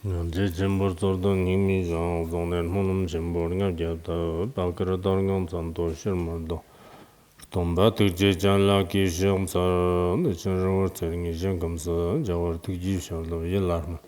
제 점bor도 님이 정도는 혼음 점bor가 되다 바그라다는 전도 실물도 돈바 특제장라 기시험사 내천으로 되는 점검사 저월 특지셔도 일라르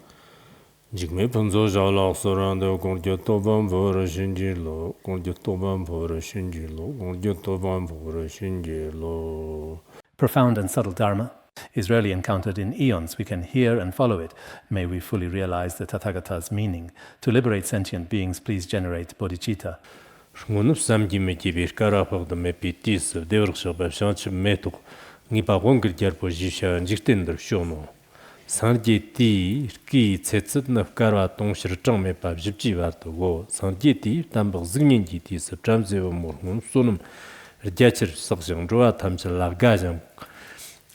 지금의 본조 자락서란데 공제 또반 보러 신지로 공제 또반 보러 신지로 공제 또반 보러 신지로 Profound and subtle Dharma is rarely encountered in eons. We can hear and follow it. May we fully realize the Tathagata's meaning. To liberate sentient beings, please generate bodhicitta. Шмунуп самгиме кибир карапагда мепитис девршаба шанч метук нипа гонгер позиша жиктендер шоно санди ти ки цэцэдна вкара тоншир чангме па жипчи вартого санди ти тамбг згнинди ти сапчамзева мурмун сунум рдячер сагжан жуа тамчла гажам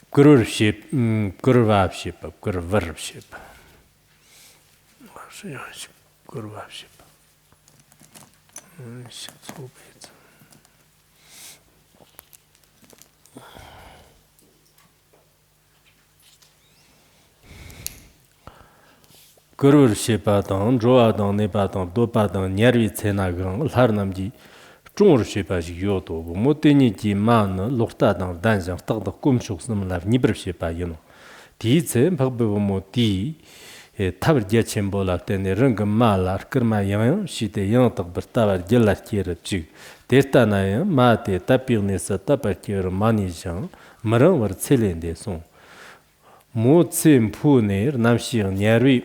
куруршип курвапшип курваршип машяшип курвапшип Gurur Shepadang, Joadang, Nebadang, Dobadang, Nyarvi Tsenagang, Larnamji, Chungur Shepaji Yodo, Moteniji Man, Loktadang, Danjang, Tagda Kumshuk Namlav, Nibr Shepa Yeno. Dize, Pagbevomo Di, Tabar Diachembola, Tene Rung Malar, Kerma Yang, Shite Yang Tagbertavar, Gelar Kierapjig, Dertanayan, Mate, Tapirnesa, Tapakir, Manijan, Maran war Tselende Son. Motsim Puner, Namshir, Nyarvi.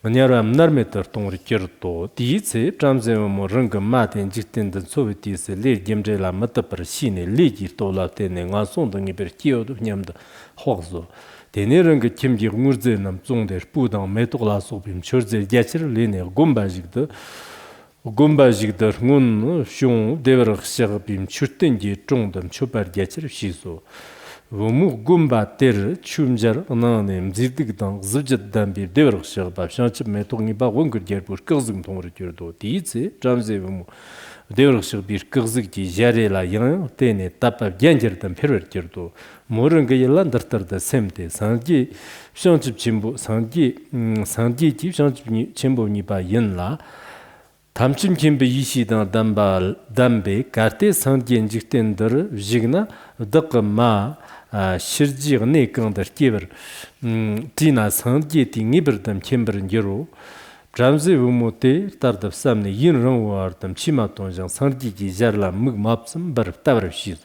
Nyarvam narmetar tongri kirto, diitse, Tramzemo Runga Matin Jitin the Sovietis, Le Gemjela Matapar Shine, Legi Tola Tene, Nason, the Nibertio, Nyamda Hoxo. Teneranga Kimgi Murzenam Zonder, Pudan, Metola Sopim, Churze, Yatcher, Lene, Gumbajig der Mun, Shun, Dever Sherpim, Churtengi, Trondam, Chopar Yatcher, Shiso. Vomu Gumba Ter, Chumjar, Nanem, Zidigdan, Zujadam, Dever Sherpa, Shanchip Metoniba, Wunker Gerpur, Kurzing Tonreturdo, Dice, Jamzevu, Dever Sherbir, Kurziki, Jarela, Yan, Tene, Tapa, Yangertam, Pervertirdo, Morangayalandarter, the Semte, Sanji, Shanchip Chimbo, Sanji, Shanchip Chimbo Niba Yenla. Tamchim kimbe yishidan dambe karte sandien jiktender jigna dakma shirji ne kandar kever tina sandie ti ngiberdam kember ngero Jamze vumote tardab samne yin rangwardam chimaton jang sandi ji jarla mug mapsam bar tavar shiz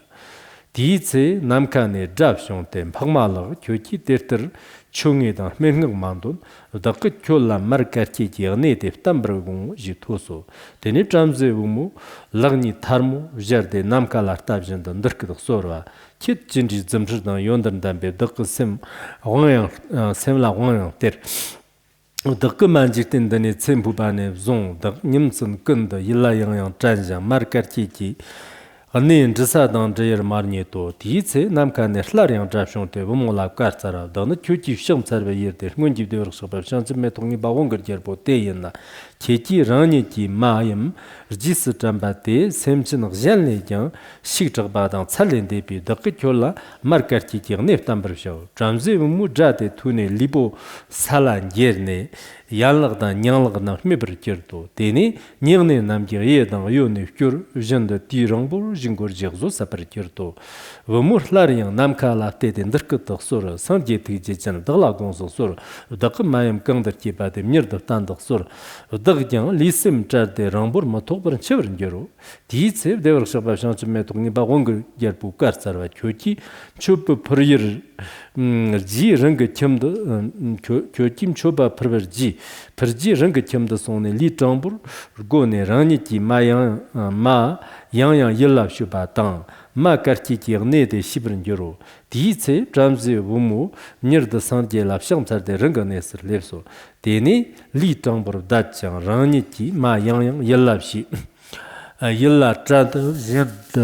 diitse namkane jab shonten phagmalag kyoki terter 총이다 맹능 만돈 다크 쿄라 마르카치 지네 데프탐브르고 지토소 데니 잠제 우무 랑니 타르무 저데 남칼ар табжиндан дыркыдык сорва кет жинжи зымжырдан йондандан бе дыксым оңяң семла оңяң тер дыкы манжиктен дане цембубане зон дык нимсын кынды йла яң жанжа маркарчики Anin Jisadang Jayar Marnieto, Tize, Namkan, Slarian Japshonte, Vomola Kartsara, Donna Chuchi Sham Sarve Yerde, Munji de Shansi Metongi Bawonger Gerbo, Teyena, Cheti Raniki, Mayam, Jis Jambate, Semchin Jelnejan, Shikjabadang, Salendepi, Dakikola, Markarti, Neftambershow, Jamze Mujate, Tune, Libo, Salan Yerne, Yalagdan, Yalagdan, Miberkirto, Teni, Nirne Namgiri, Yone, Kur, Jende Tirambur, Jingor Jerzo, Saperkirto, Vomur Larian, Namkala, Tete, Dirkutok Sura, Sanjeti Jan, Dalagonzo Sura, Dakumayam Kandarki by the Mir of Tandak Sura, Dagjan, Lisim Jade, Rambur, Matober, and Chevron Gero, Dietze, they were Shabashan Metongi Bawonger Gerbu Karsar, Kyoki, Chup Prir. Ji ranga kimda kyokim choba perverji perji ranga kimda sone li tambur gone rani ki ma yang yella shuba tang ma karti ki ne de shibrin gero dice jamze wumu nirda sandye la shamsar de ranga nesir levso deni li tambur dachang rani ki ma yang yella shi yella trad zed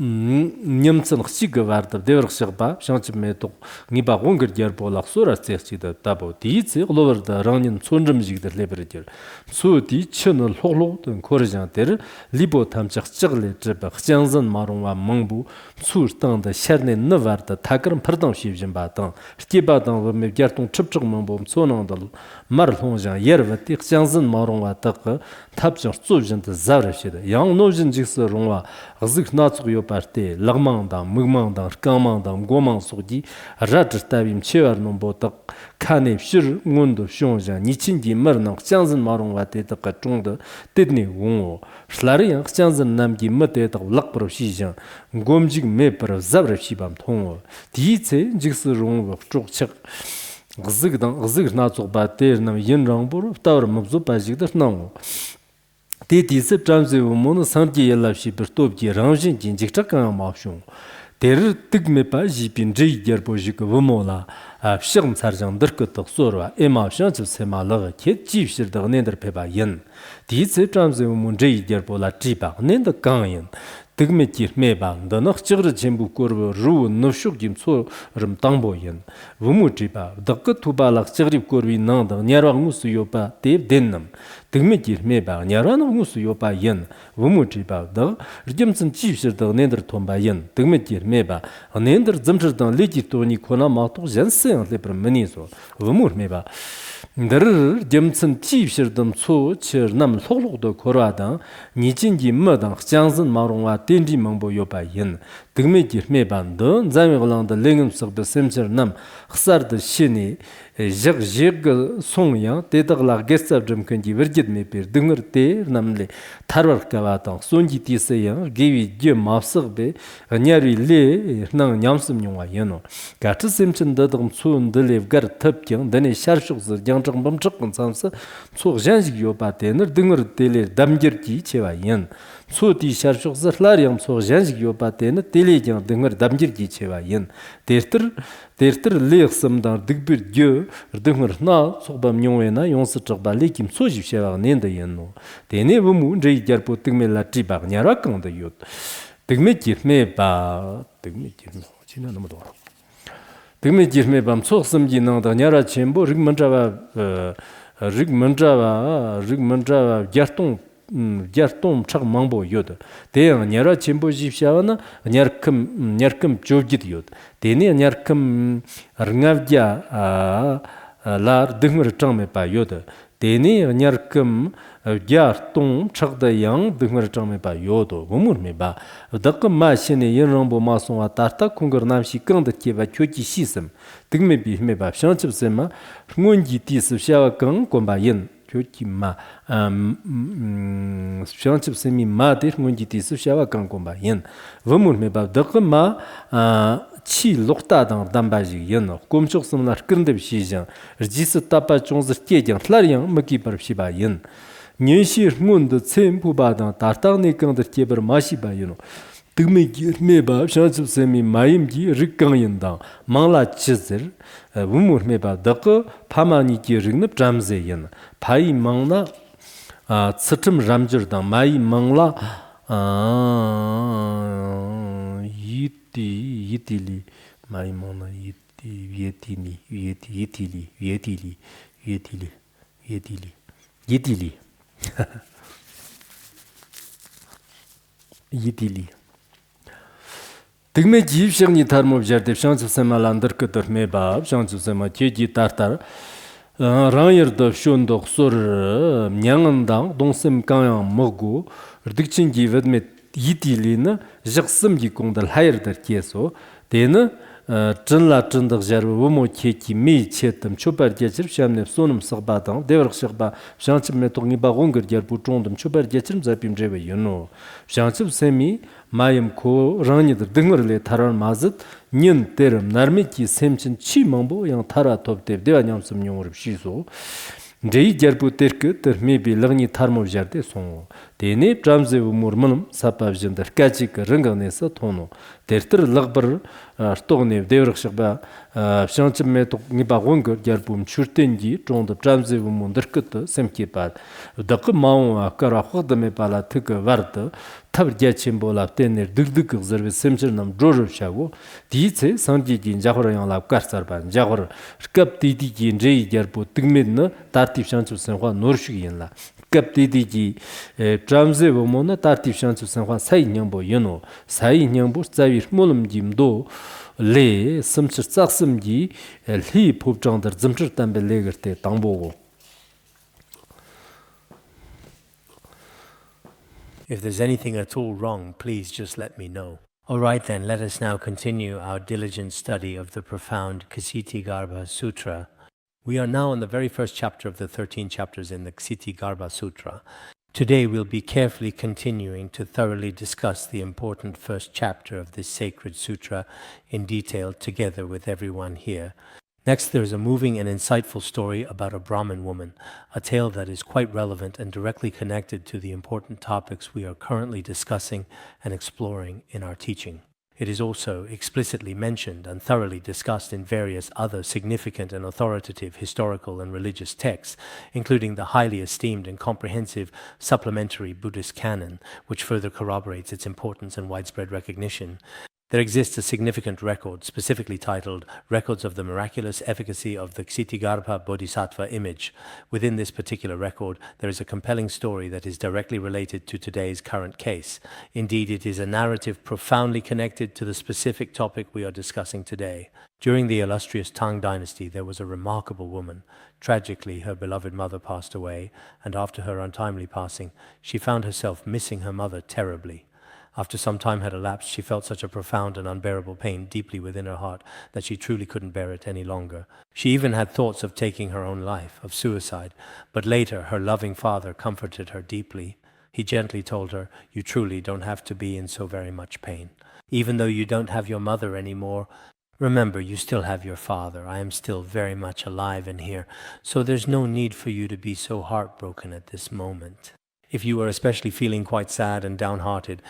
Nyamtsan Ksitigarbha Bodhisattva Shanchme to Niba Wonger Gerbo Laksura Tsechida Dabo Dizi lower the Ranin Sunjamjig the Liberate. So the channel Holo and Korjanter, Libo Tamchak Chile Trebak Jansan Marunwa Mangbu, Surtan the Sherne Navar the Takram Pardon Shivjan Batan, Stibatan with Megarton Chipchak Mambo, Sonandal, Marlonjan, Yervati, Jansan Marunwa Taka, Tapjan Sujan the Zarashid, Young Nojan Jixer Runwa, Zik Natsuyo Party, Lagmanda, Mugmanda, Kamanda, Goman Sodi, Rajatabim Cheer Nombota, Kane, Shir, Mundo, Shonja, Nichindi, Mernok, Jansan Marunwate, the Katunga, Tidney Wungo, Slarian, Jansan Namgi Mate, Lakpro Shijan, Gomjig Maper, Zavrashibam Tongo, Dice, Jixer Rung of Chokchak. Zik Natsu Bater, Nam Yin Rangbur, Tower Mabzupa Nango. This Tramse Mono Santi Yelashi Bertobji Ranjin Jinjaka Mashung. There Tigmepa Jipin J. Gerbojik Vomola, Shirm Sarjan Dirkat Sora, Emma Shans of Semala, Kit Chief Shirda Nender Peba Yen. This Tramse Mon J. Gerbola Tripa, Nenda Kanyan. Tigmetir Meba, the Nochchir Jimbu Kurvo, Ru, no Shukim so Rum Tamboyan. Vumutripa, the Kutubala Serif Kurvi Nanda, Nyara Musuyopa, Dave Denham. Tigmetir Meba, Nyarana Musuyopa Yen, Vumutripa, the Redemption Chiefs of the Nender Tomba Yen, Tigmetir Meba, and Nender Zumterdan Lady Tony Konamato, Jensen, Lepra Meniso, Vumur Meba. The Redemption Chiefs of them so, Chernam Solo de Korada, Nichingi Murdan, Jansen Marunwa, Tindy Mambo Yopa Yen, Tigmetir Meban, the Zamilan, the Lingams of the Semser Nam, Xar the Shini, Jig Song Yang, Tetar la Gesta Drumkendi, Virgin Mepir, Dunger Te, Namle, Tarvar Kavatan, Sonji Tisayan, Givi Jim Mafserbe, and Yari Le, Nan Yamsum Yunga Yeno. Gata Simpson Dudum soon delive Gar Tupkin, then a Sharshok, the Young Bumchuk and Sansa, so Jansi Yopatener, Dunger Tele, Damgirki, Cheva Yen. So the Sharshok, the Flarium, so Jansi Yopatener, Tele, Dunger Damgirki, Cheva Yen. Theatre Lake some down Digbir Dieu, Dunger Na, Sobam Yona, Yonsa Balikim, Soji Sheva, Nenda Yeno. They never moon, J. Jarpo Tigme La Triba, Nyarak on the youth. Tigmekir me ba, Tigmekir, China no. Tigmekir me bam, so some Gina, the Nyara Chamber, Rigmandrava, Jarton, Chak Mambo Yod. They are Nyara Chamber Jipshavana, Nyarkum Jogit Yod. They near Nyarkum Rngavdia, Lar Dinger Tame pa Yoda. They near Nyarkum Jarton, Chak the Young, Dinger Tame pa Yodo, Wumur me ba. Daka Machine Yerambo Mason Tarta, Kungernam she can't give a choki system. Tigme be me ba, Shanch of Sema, Mungi Tis of Shawakang, Combayen. Ma Shanchip semi matir Munjiti Sushawa Kankomba Yen. Vumur me ba Dakama Chi Lokta dans Dambaji Yen, Komchok Sumlar Kundeb Shijan, Regis Tapa Chons Tijan, Flarian, Maki Shiba Yen. Nyeshir Mund, Tsem Pubadan, Tartani Kand Tiber Mashiba Yen. Tigmekir meba, Shanchip semi Maimgi, Rikanyan, Mangla Chizer, Wumur meba, Daka, Pamaniki Rignap Ramzayan, Pai Mangla, Tsatum Ramjurdan, Mai Mangla, Yitili, Mai Mona, Yetili, Yitili. Tigme Jeep Shani Tarmo Jardip Shans of Semalandar Kutter Meba, Shans of Sema Keji Tartar, Rayer the Shundok Sur Nyangandang, Donsem Kang Mogo, Dichin given me Yitilina, Jackson Gikondal higher their Kieso, then Chenla Chendar Jarwomo Keki, me Chetam, Chopper Jetcher, Shamnef Sonum Sabadan, Dever Sherba, Shansim Metongi Baronger Jerputron, Chopper Jetchim Zapim Jeve, you know. Shansim Semi, Mayam Ko, Rani the Dingerle Taran Mazet, Nyin Terum, Narmiki, Semchin, Chi Mambo, Yang Tara Top Dev, Devanam some young Shizo. Jay Jerputerk, there may be Lani Tarmo Jarte Son. The name Tramze Murmanum, Sapavjan, the Kachik, Ranganesa Tono. Terter Lagber, Stone, Devrashaba, Shanchamet Nibawonger, Jarpum, Churtengi, John the Tramze Munderkut, Semkipad. The Kumau, Karahodame Pala, took a Varta, 탑르게 침볼랍 때네 득득 그저베 셈처럼 조르샤고 디체 상지진 자호라양 랍카르사반 자호르 kap디디지 제이게르보 득메는 다르티션츠 선화 노르슈기인라 kap디디지 트람제 보모나 다르티션츠 선화 사이냥보 연노 사이냥보 자위 몰음짐도 레 섬츠 짝섬지 리 법정들 점처담베 레거테 당보고. If there's anything at all wrong, please just let me know. All right then, let us now continue our diligent study of the profound Ksitigarbha Sutra. We are now in the very first chapter of the 13 chapters in the Ksitigarbha Sutra. Today we'll be carefully continuing to thoroughly discuss the important first chapter of this sacred sutra in detail together with everyone here. Next, there is a moving and insightful story about a Brahmin woman, a tale that is quite relevant and directly connected to the important topics we are currently discussing and exploring in our teaching. It is also explicitly mentioned and thoroughly discussed in various other significant and authoritative historical and religious texts, including the highly esteemed and comprehensive supplementary Buddhist canon, which further corroborates its importance and widespread recognition. There exists a significant record, specifically titled Records of the Miraculous Efficacy of the Ksitigarbha Bodhisattva Image. Within this particular record, there is a compelling story that is directly related to today's current case. Indeed, it is a narrative profoundly connected to the specific topic we are discussing today. During the illustrious Tang dynasty, there was a remarkable woman. Tragically, her beloved mother passed away, and after her untimely passing, she found herself missing her mother terribly. After some time had elapsed, she felt such a profound and unbearable pain deeply within her heart that she truly couldn't bear it any longer. She even had thoughts of taking her own life, of suicide, but later her loving father comforted her deeply. He gently told her, "You truly don't have to be in so very much pain. Even though you don't have your mother anymore, remember you still have your father. I am still very much alive and here, so there's no need for you to be so heartbroken at this moment. If you are especially feeling quite sad and downhearted,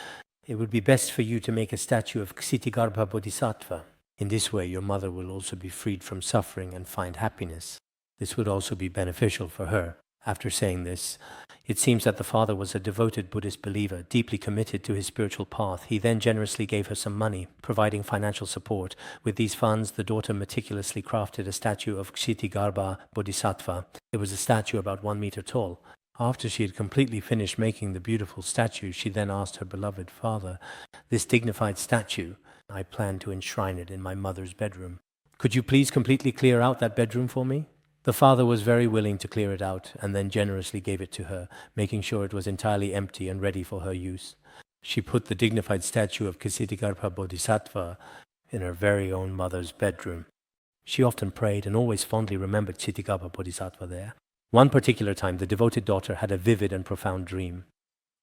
it would be best for you to make a statue of Ksitigarbha Bodhisattva. In this way, your mother will also be freed from suffering and find happiness. This would also be beneficial for her." After saying this, it seems that the father was a devoted Buddhist believer, deeply committed to his spiritual path. He then generously gave her some money, providing financial support. With these funds, the daughter meticulously crafted a statue of Ksitigarbha Bodhisattva. It was a statue about 1 meter tall. After she had completely finished making the beautiful statue, she then asked her beloved father, "This dignified statue, I plan to enshrine it in my mother's bedroom. Could you please completely clear out that bedroom for me?" The father was very willing to clear it out and then generously gave it to her, making sure it was entirely empty and ready for her use. She put the dignified statue of Ksitigarbha Bodhisattva in her very own mother's bedroom. She often prayed and always fondly remembered Ksitigarbha Bodhisattva there. One particular time, the devoted daughter had a vivid and profound dream.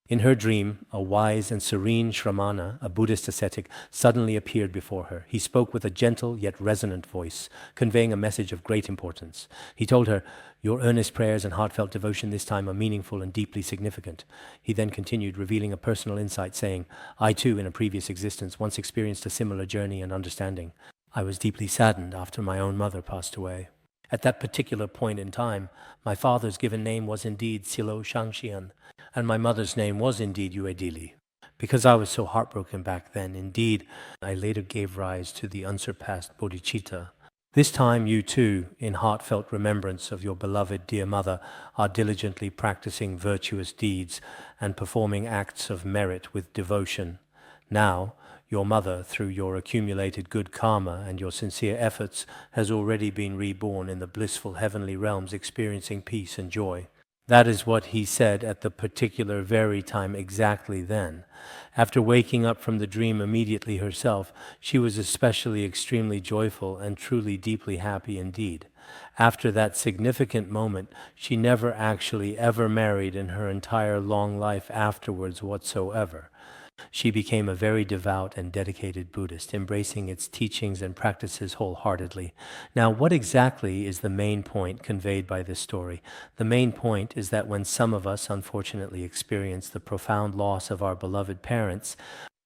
In her dream, a wise and serene Shramana, a Buddhist ascetic, suddenly appeared before her. He spoke with a gentle yet resonant voice, conveying a message of great importance. He told her, "Your earnest prayers and heartfelt devotion this time are meaningful and deeply significant." He then continued, revealing a personal insight, saying, "I too, in a previous existence, once experienced a similar journey and understanding. I was deeply saddened after my own mother passed away. At that particular point in time, my father's given name was indeed Silo Shangshian, and my mother's name was indeed Uedili. Because I was so heartbroken back then, indeed, I later gave rise to the unsurpassed bodhicitta. This time you too, in heartfelt remembrance of your beloved dear mother, are diligently practicing virtuous deeds and performing acts of merit with devotion. Now, your mother, through your accumulated good karma and your sincere efforts, has already been reborn in the blissful heavenly realms, experiencing peace and joy." That is what he said at the particular very time exactly then. After waking up from the dream immediately herself, she was especially extremely joyful and truly deeply happy indeed. After that significant moment, she never actually ever married in her entire long life afterwards whatsoever. She became a very devout and dedicated Buddhist, embracing its teachings and practices wholeheartedly. Now, what exactly is the main point conveyed by this story? The main point is that when some of us unfortunately experience the profound loss of our beloved parents,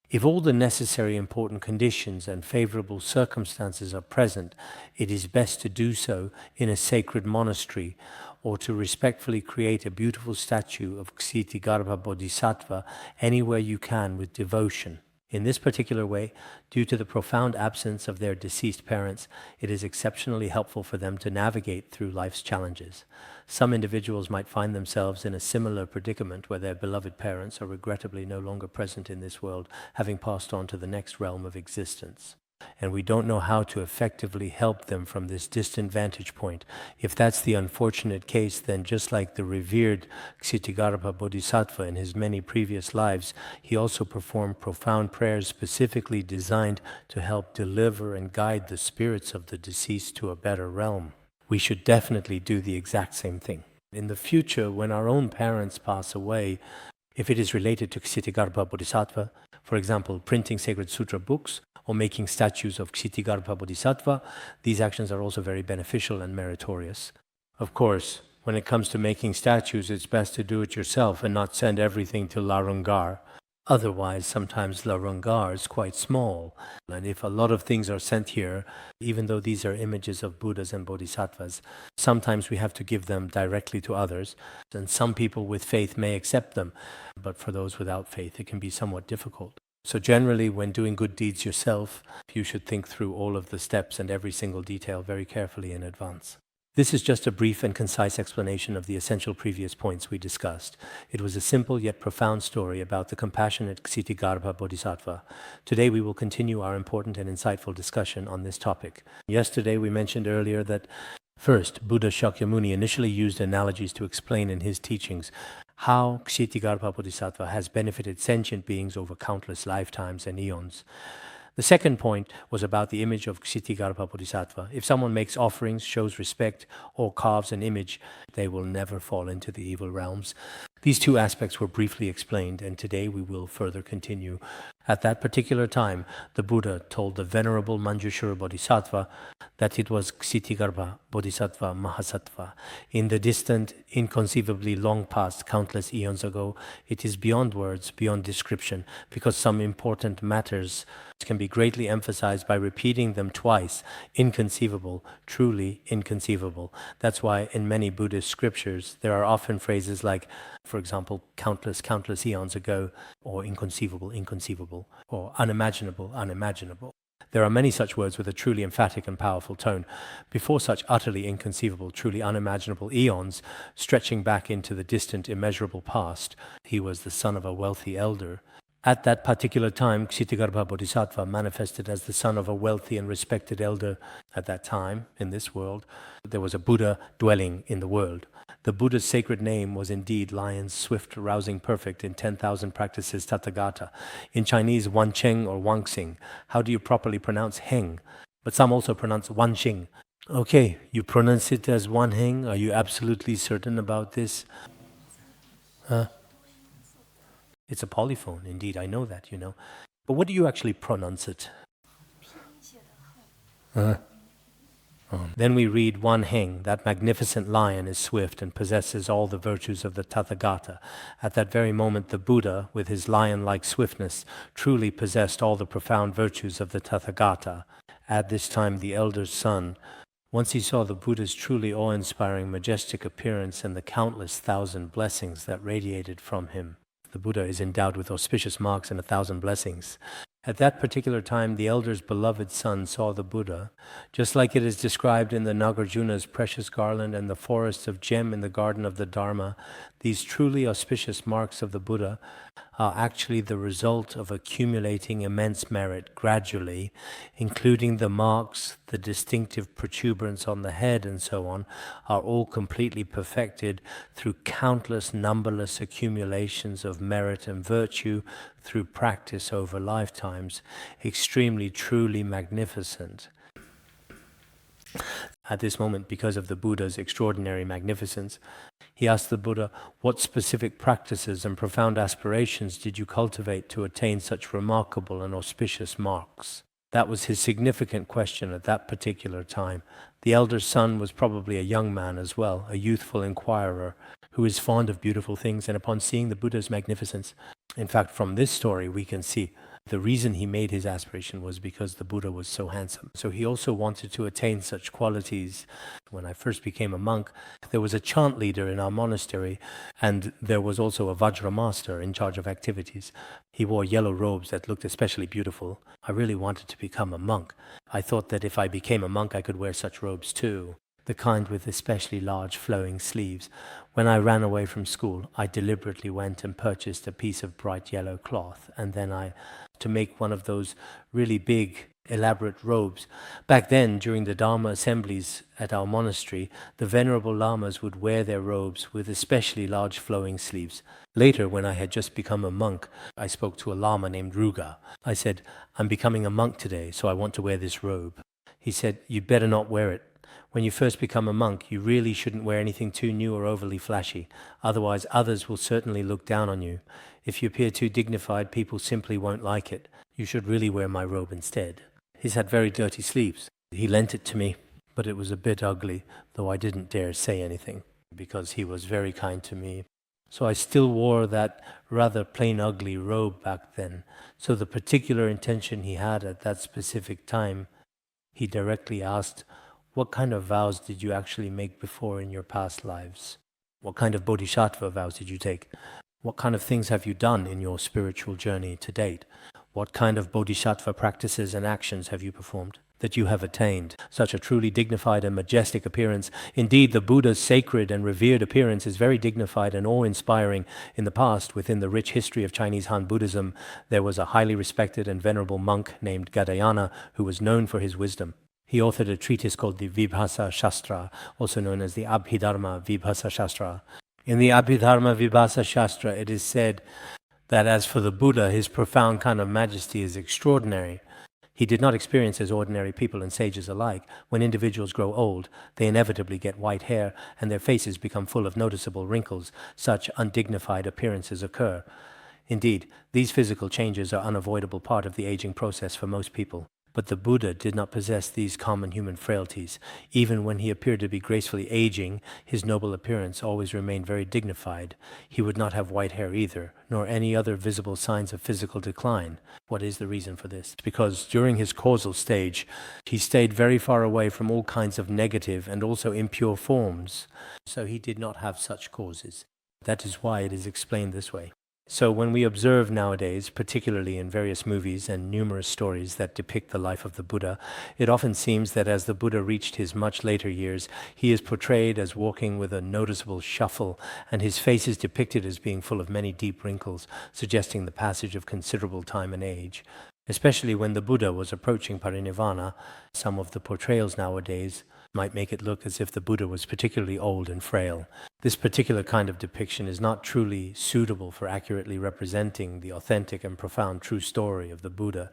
if all the necessary important conditions and favorable circumstances are present, it is best to do so in a sacred monastery or to respectfully create a beautiful statue of Ksitigarbha Bodhisattva anywhere you can with devotion. In this particular way, due to the profound absence of their deceased parents, it is exceptionally helpful for them to navigate through life's challenges. Some individuals might find themselves in a similar predicament where their beloved parents are regrettably no longer present in this world, having passed on to the next realm of existence. And we don't know how to effectively help them from this distant vantage point. If that's the unfortunate case, then just like the revered Ksitigarbha Bodhisattva in his many previous lives, he also performed profound prayers specifically designed to help deliver and guide the spirits of the deceased to a better realm. We should definitely do the exact same thing. In the future, when our own parents pass away, if it is related to Ksitigarbha Bodhisattva, for example, printing sacred sutra books, or making statues of Ksitigarbha Bodhisattva, these actions are also very beneficial and meritorious. Of course, when it comes to making statues, it's best to do it yourself and not send everything to Larungar. Otherwise, sometimes Larungar is quite small. And if a lot of things are sent here, even though these are images of Buddhas and Bodhisattvas, sometimes we have to give them directly to others. And some people with faith may accept them, but for those without faith, it can be somewhat difficult. So generally, when doing good deeds yourself, you should think through all of the steps and every single detail very carefully in advance. This is just a brief and concise explanation of the essential previous points we discussed. It was a simple yet profound story about the compassionate Ksitigarbha Bodhisattva. Today we will continue our important and insightful discussion on this topic. Yesterday we mentioned earlier that first, Buddha Shakyamuni initially used analogies to explain in his teachings how Ksitigarbha Bodhisattva has benefited sentient beings over countless lifetimes and eons. The second point was about the image of Ksitigarbha Bodhisattva. If someone makes offerings, shows respect, or carves an image, they will never fall into the evil realms. These two aspects were briefly explained, and today we will further continue. At that particular time, the Buddha told the Venerable Manjushra Bodhisattva that it was Ksitigarbha Bodhisattva Mahasattva. In the distant, inconceivably long past, countless eons ago, it is beyond words, beyond description, because some important matters can be greatly emphasized by repeating them twice. Inconceivable, truly inconceivable. That's why in many Buddhist scriptures, there are often phrases like, for example, countless eons ago, or inconceivable, or unimaginable. There are many such words with a truly emphatic and powerful tone. Before such utterly inconceivable, truly unimaginable eons, stretching back into the distant, immeasurable past, he was the son of a wealthy elder. At that particular time, Ksitigarbha Bodhisattva manifested as the son of a wealthy and respected elder. At that time, in this world, there was a Buddha dwelling in the world. The Buddha's sacred name was indeed Lion's Swift Rousing Perfect in 10,000 Practices Tathagata. In Chinese, Wancheng or Wangxing. How do you properly pronounce Heng? But some also pronounce Wanxing. Okay, you pronounce it as Wanheng. Are you absolutely certain about this? It's a polyphone, indeed, I know that, But what do you actually pronounce it? Then we read Wanheng, that magnificent lion is swift and possesses all the virtues of the Tathagata. At that very moment, the Buddha, with his lion-like swiftness, truly possessed all the profound virtues of the Tathagata. At this time, the elder's son, once he saw the Buddha's truly awe-inspiring, majestic appearance and the countless thousand blessings that radiated from him. The Buddha is endowed with auspicious marks and 1,000 blessings. At that particular time, the elder's beloved son saw the Buddha, just like it is described in the Nagarjuna's precious garland and the forests of gem in the garden of the Dharma. These truly auspicious marks of the Buddha are actually the result of accumulating immense merit gradually, including the marks, the distinctive protuberance on the head and so on, are all completely perfected through countless, numberless accumulations of merit and virtue through practice over lifetimes, extremely, truly magnificent. At this moment, because of the Buddha's extraordinary magnificence, he asked the Buddha, what specific practices and profound aspirations did you cultivate to attain such remarkable and auspicious marks? That was his significant question at that particular time. The elder's son was probably a young man as well, a youthful inquirer who is fond of beautiful things, and upon seeing the Buddha's magnificence, in fact, from this story we can see The reason he made his aspiration was because the Buddha was so handsome. So he also wanted to attain such qualities. When I first became a monk, there was a chant leader in our monastery, and there was also a Vajra master in charge of activities. He wore yellow robes that looked especially beautiful. I really wanted to become a monk. I thought that if I became a monk, I could wear such robes too, the kind with especially large flowing sleeves. When I ran away from school, I deliberately went and purchased a piece of bright yellow cloth, and then to make one of those really big, elaborate robes. Back then, during the Dharma assemblies at our monastery, the venerable lamas would wear their robes with especially large flowing sleeves. Later, when I had just become a monk, I spoke to a lama named Ruga. I said, "I'm becoming a monk today, so I want to wear this robe." He said, "You'd better not wear it. When you first become a monk, you really shouldn't wear anything too new or overly flashy. Otherwise, others will certainly look down on you. If you appear too dignified, people simply won't like it. You should really wear my robe instead." He's had very dirty sleeves. He lent it to me, but it was a bit ugly, though I didn't dare say anything, because he was very kind to me. So I still wore that rather plain ugly robe back then. So the particular intention he had at that specific time, he directly asked, "What kind of vows did you actually make before in your past lives? What kind of bodhisattva vows did you take? What kind of things have you done in your spiritual journey to date? What kind of bodhisattva practices and actions have you performed that you have attained such a truly dignified and majestic appearance? Indeed, the Buddha's sacred and revered appearance is very dignified and awe-inspiring. In the past, within the rich history of Chinese Han Buddhism, there was a highly respected and venerable monk named Gadayana who was known for his wisdom. He authored a treatise called the Vibhasa Shastra, also known as the Abhidharma Vibhasa Shastra. In the Abhidharma Vibhasa Shastra, it is said that as for the Buddha, his profound kind of majesty is extraordinary. He did not experience as ordinary people and sages alike. When individuals grow old, they inevitably get white hair and their faces become full of noticeable wrinkles. Such undignified appearances occur. Indeed, these physical changes are an unavoidable part of the aging process for most people. But the Buddha did not possess these common human frailties. Even when he appeared to be gracefully aging, his noble appearance always remained very dignified. He would not have white hair either, nor any other visible signs of physical decline. What is the reason for this? Because during his causal stage, he stayed very far away from all kinds of negative and also impure forms. So he did not have such causes. That is why it is explained this way. So when we observe nowadays, particularly in various movies and numerous stories that depict the life of the Buddha, it often seems that as the Buddha reached his much later years, he is portrayed as walking with a noticeable shuffle, and his face is depicted as being full of many deep wrinkles, suggesting the passage of considerable time and age. Especially when the Buddha was approaching parinirvana, some of the portrayals nowadays might make it look as if the Buddha was particularly old and frail. This particular kind of depiction is not truly suitable for accurately representing the authentic and profound true story of the Buddha.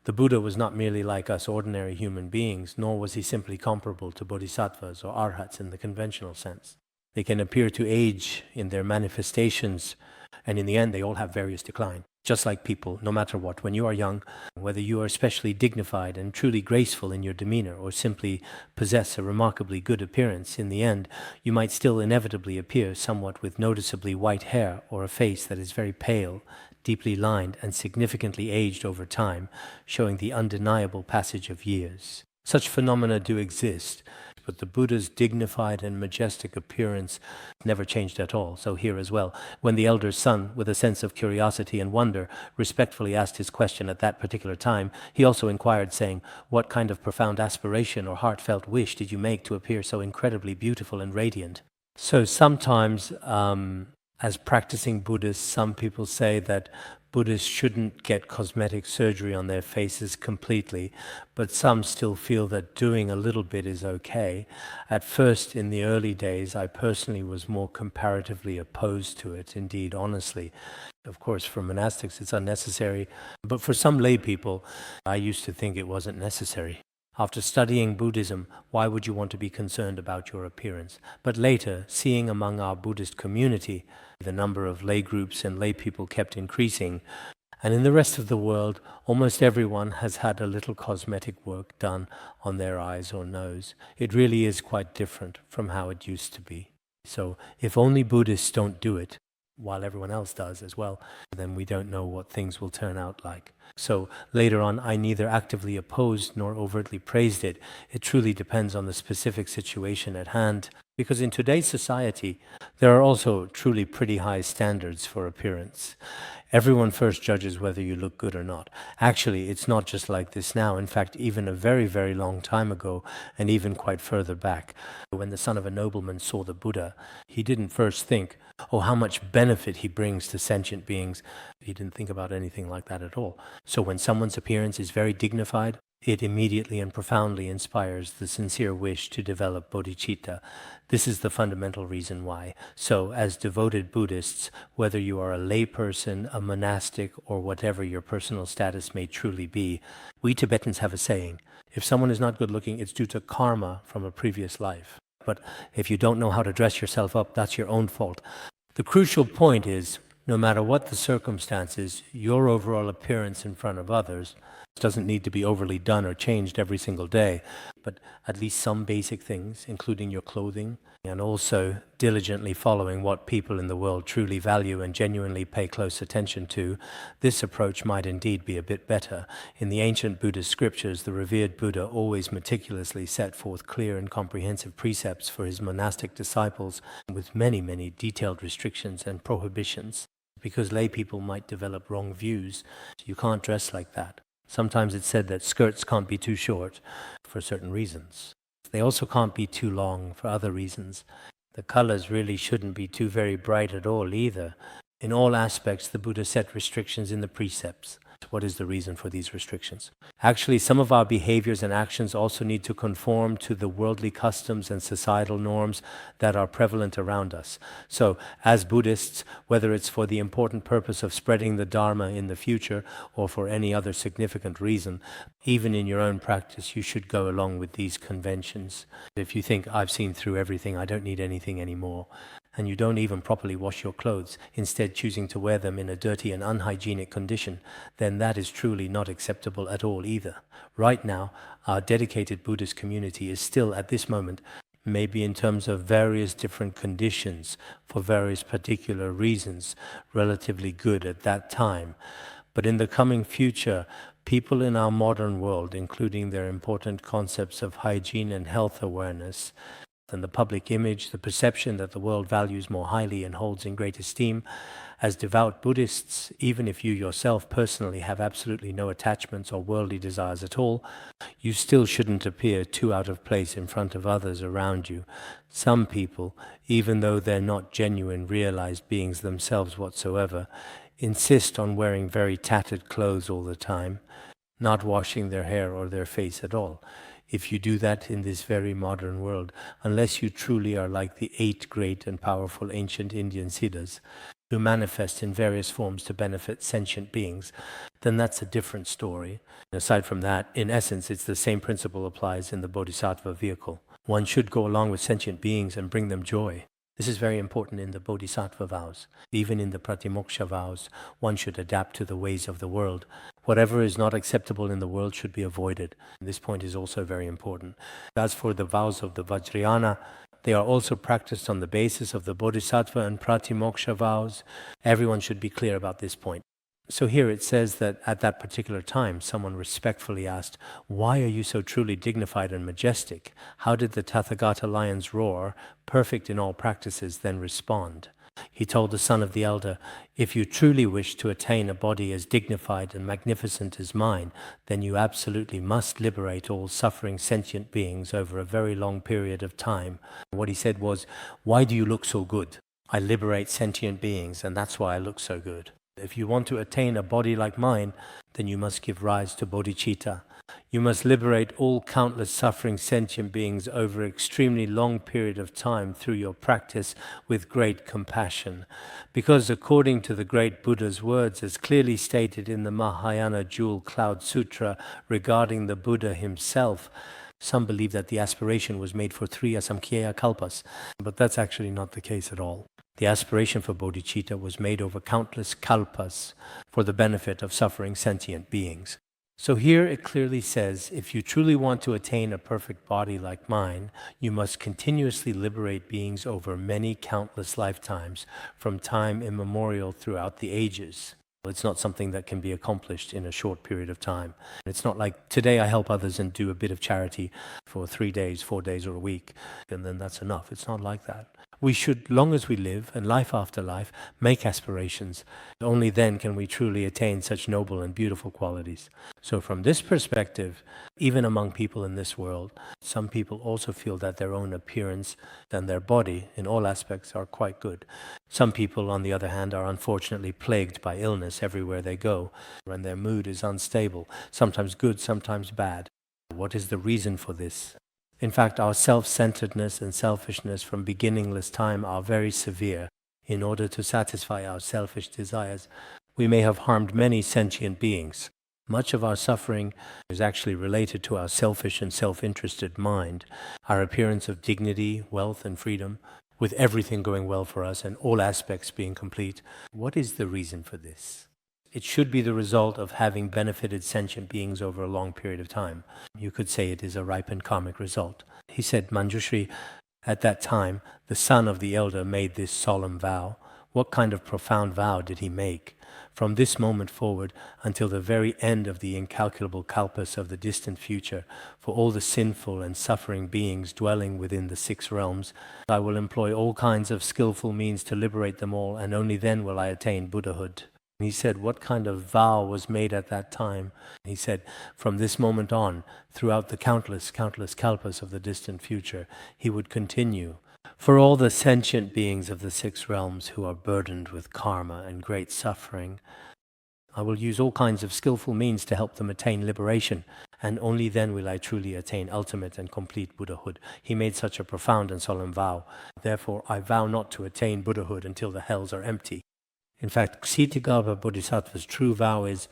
The Buddha was not merely like us ordinary human beings, nor was he simply comparable to bodhisattvas or arhats in the conventional sense. They can appear to age in their manifestations, and in the end they all have various decline. Just like people, no matter what, when you are young, whether you are especially dignified and truly graceful in your demeanor or simply possess a remarkably good appearance, in the end, you might still inevitably appear somewhat with noticeably white hair or a face that is very pale, deeply lined, and significantly aged over time, showing the undeniable passage of years. Such phenomena do exist, but the Buddha's dignified and majestic appearance never changed at all. So here as well, when the elder son, with a sense of curiosity and wonder, respectfully asked his question at that particular time, he also inquired, saying, "What kind of profound aspiration or heartfelt wish did you make to appear so incredibly beautiful and radiant?" So sometimes, as practicing Buddhists, some people say that Buddhists shouldn't get cosmetic surgery on their faces completely, but some still feel that doing a little bit is okay. At first, in the early days, I personally was more comparatively opposed to it, indeed, honestly. Of course, for monastics, it's unnecessary, but for some lay people, I used to think it wasn't necessary. After studying Buddhism, why would you want to be concerned about your appearance? But later, seeing among our Buddhist community, the number of lay groups and lay people kept increasing, and in the rest of the world, almost everyone has had a little cosmetic work done on their eyes or nose. It really is quite different from how it used to be. So if only Buddhists don't do it, while everyone else does as well, then we don't know what things will turn out like. So later on, I neither actively opposed nor overtly praised it. It truly depends on the specific situation at hand, because in today's society, there are also truly pretty high standards for appearance. Everyone first judges whether you look good or not. Actually, it's not just like this now. In fact, even a very, very long time ago, and even quite further back, when the son of a nobleman saw the Buddha, he didn't first think, oh, how much benefit he brings to sentient beings. He didn't think about anything like that at all. So when someone's appearance is very dignified, it immediately and profoundly inspires the sincere wish to develop bodhicitta. This is the fundamental reason why. So, as devoted Buddhists, whether you are a layperson, a monastic, or whatever your personal status may truly be, we Tibetans have a saying, if someone is not good looking, it's due to karma from a previous life. But if you don't know how to dress yourself up, that's your own fault. The crucial point is, no matter what the circumstances, your overall appearance in front of others doesn't need to be overly done or changed every single day, but at least some basic things, including your clothing, and also diligently following what people in the world truly value and genuinely pay close attention to, this approach might indeed be a bit better. In the ancient Buddhist scriptures, the revered Buddha always meticulously set forth clear and comprehensive precepts for his monastic disciples with many, many detailed restrictions and prohibitions. Because lay people might develop wrong views, you can't dress like that. Sometimes it's said that skirts can't be too short for certain reasons. They also can't be too long for other reasons. The colors really shouldn't be too very bright at all either. In all aspects, the Buddha set restrictions in the precepts. What is the reason for these restrictions? Actually, some of our behaviors and actions also need to conform to the worldly customs and societal norms that are prevalent around us. So, as Buddhists, whether it's for the important purpose of spreading the Dharma in the future or for any other significant reason, even in your own practice, you should go along with these conventions. If you think, I've seen through everything, I don't need anything anymore, and you don't even properly wash your clothes, instead choosing to wear them in a dirty and unhygienic condition, then that is truly not acceptable at all either. Right now, our dedicated Buddhist community is still, at this moment, maybe in terms of various different conditions, for various particular reasons, relatively good at that time. But in the coming future, people in our modern world, including their important concepts of hygiene and health awareness, and the public image, the perception that the world values more highly and holds in great esteem. As devout Buddhists, even if you yourself personally have absolutely no attachments or worldly desires at all, you still shouldn't appear too out of place in front of others around you. Some people, even though they're not genuine, realized beings themselves whatsoever, insist on wearing very tattered clothes all the time, not washing their hair or their face at all. If you do that in this very modern world, unless you truly are like the 8 great and powerful ancient Indian Siddhas, who manifest in various forms to benefit sentient beings, then that's a different story. Aside from that, in essence, it's the same principle applies in the Bodhisattva vehicle. One should go along with sentient beings and bring them joy. This is very important in the Bodhisattva vows. Even in the Pratimoksha vows, one should adapt to the ways of the world. Whatever is not acceptable in the world should be avoided. This point is also very important. As for the vows of the Vajrayana, they are also practiced on the basis of the Bodhisattva and Pratimoksha vows. Everyone should be clear about this point. So here it says that at that particular time, someone respectfully asked, "Why are you so truly dignified and majestic? How did the Tathagata lion's roar, perfect in all practices, then respond?" He told the son of the elder, "If you truly wish to attain a body as dignified and magnificent as mine, then you absolutely must liberate all suffering sentient beings over a very long period of time." What he said was, "Why do you look so good? I liberate sentient beings, and that's why I look so good. If you want to attain a body like mine, then you must give rise to bodhicitta. You must liberate all countless suffering sentient beings over an extremely long period of time through your practice with great compassion. Because according to the great Buddha's words, as clearly stated in the Mahayana Jewel Cloud Sutra regarding the Buddha himself, some believe that the aspiration was made for 3 asamkhya kalpas, but that's actually not the case at all. The aspiration for bodhicitta was made over countless kalpas for the benefit of suffering sentient beings. So here it clearly says, if you truly want to attain a perfect body like mine, you must continuously liberate beings over many countless lifetimes, from time immemorial throughout the ages. It's not something that can be accomplished in a short period of time. It's not like today I help others and do a bit of charity for 3 days, 4 days, or a week, and then that's enough. It's not like that. We should, long as we live, and life after life, make aspirations. Only then can we truly attain such noble and beautiful qualities. So from this perspective, even among people in this world, some people also feel that their own appearance and their body, in all aspects, are quite good. Some people, on the other hand, are unfortunately plagued by illness everywhere they go, and their mood is unstable, sometimes good, sometimes bad. What is the reason for this? In fact, our self-centeredness and selfishness from beginningless time are very severe. In order to satisfy our selfish desires, we may have harmed many sentient beings. Much of our suffering is actually related to our selfish and self-interested mind, our appearance of dignity, wealth, and freedom, with everything going well for us and all aspects being complete. What is the reason for this? It should be the result of having benefited sentient beings over a long period of time. You could say it is a ripened karmic result. He said, Manjushri, at that time, the son of the elder made this solemn vow. What kind of profound vow did he make? From this moment forward until the very end of the incalculable kalpas of the distant future, for all the sinful and suffering beings dwelling within the 6 realms, I will employ all kinds of skillful means to liberate them all, and only then will I attain Buddhahood. He said, what kind of vow was made at that time? He said, from this moment on, throughout the countless kalpas of the distant future, he would continue. For all the sentient beings of the 6 realms who are burdened with karma and great suffering, I will use all kinds of skillful means to help them attain liberation, and only then will I truly attain ultimate and complete Buddhahood. He made such a profound and solemn vow. Therefore, I vow not to attain Buddhahood until the hells are empty. In fact, Ksitigarbha Bodhisattva's true vow is,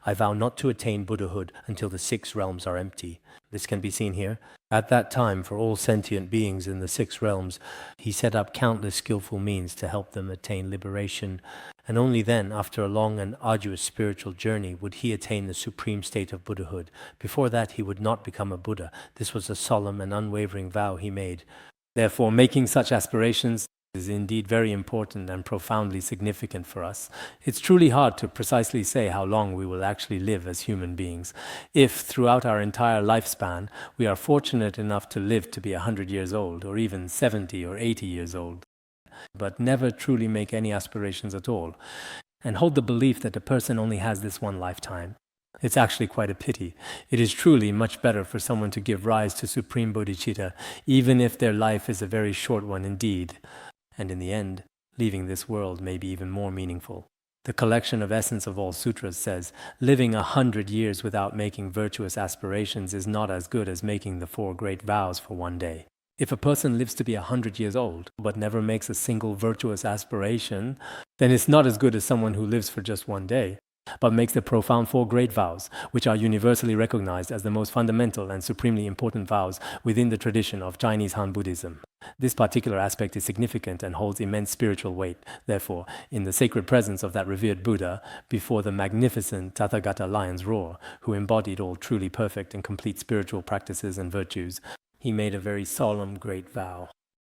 I vow not to attain Buddhahood until the 6 realms are empty. This can be seen here. At that time, for all sentient beings in the 6 realms, he set up countless skillful means to help them attain liberation, and only then, after a long and arduous spiritual journey, would he attain the supreme state of Buddhahood. Before that, he would not become a Buddha. This was a solemn and unwavering vow he made. Therefore, making such aspirations is indeed very important and profoundly significant for us. It's truly hard to precisely say how long we will actually live as human beings. If, throughout our entire lifespan, we are fortunate enough to live to be 100 years old, or even 70 or 80 years old, but never truly make any aspirations at all, and hold the belief that a person only has this one lifetime, it's actually quite a pity. It is truly much better for someone to give rise to supreme bodhicitta, even if their life is a very short one indeed. And in the end, leaving this world may be even more meaningful. The collection of Essence of All Sutras says, living 100 years without making virtuous aspirations is not as good as making the 4 great vows for one day. If a person lives to be 100 years old, but never makes a single virtuous aspiration, then it's not as good as someone who lives for just one day, but makes the profound 4 great vows, which are universally recognized as the most fundamental and supremely important vows within the tradition of Chinese Han Buddhism. This particular aspect is significant and holds immense spiritual weight. Therefore, in the sacred presence of that revered Buddha, before the magnificent Tathagata lion's roar, who embodied all truly perfect and complete spiritual practices and virtues, he made a very solemn great vow.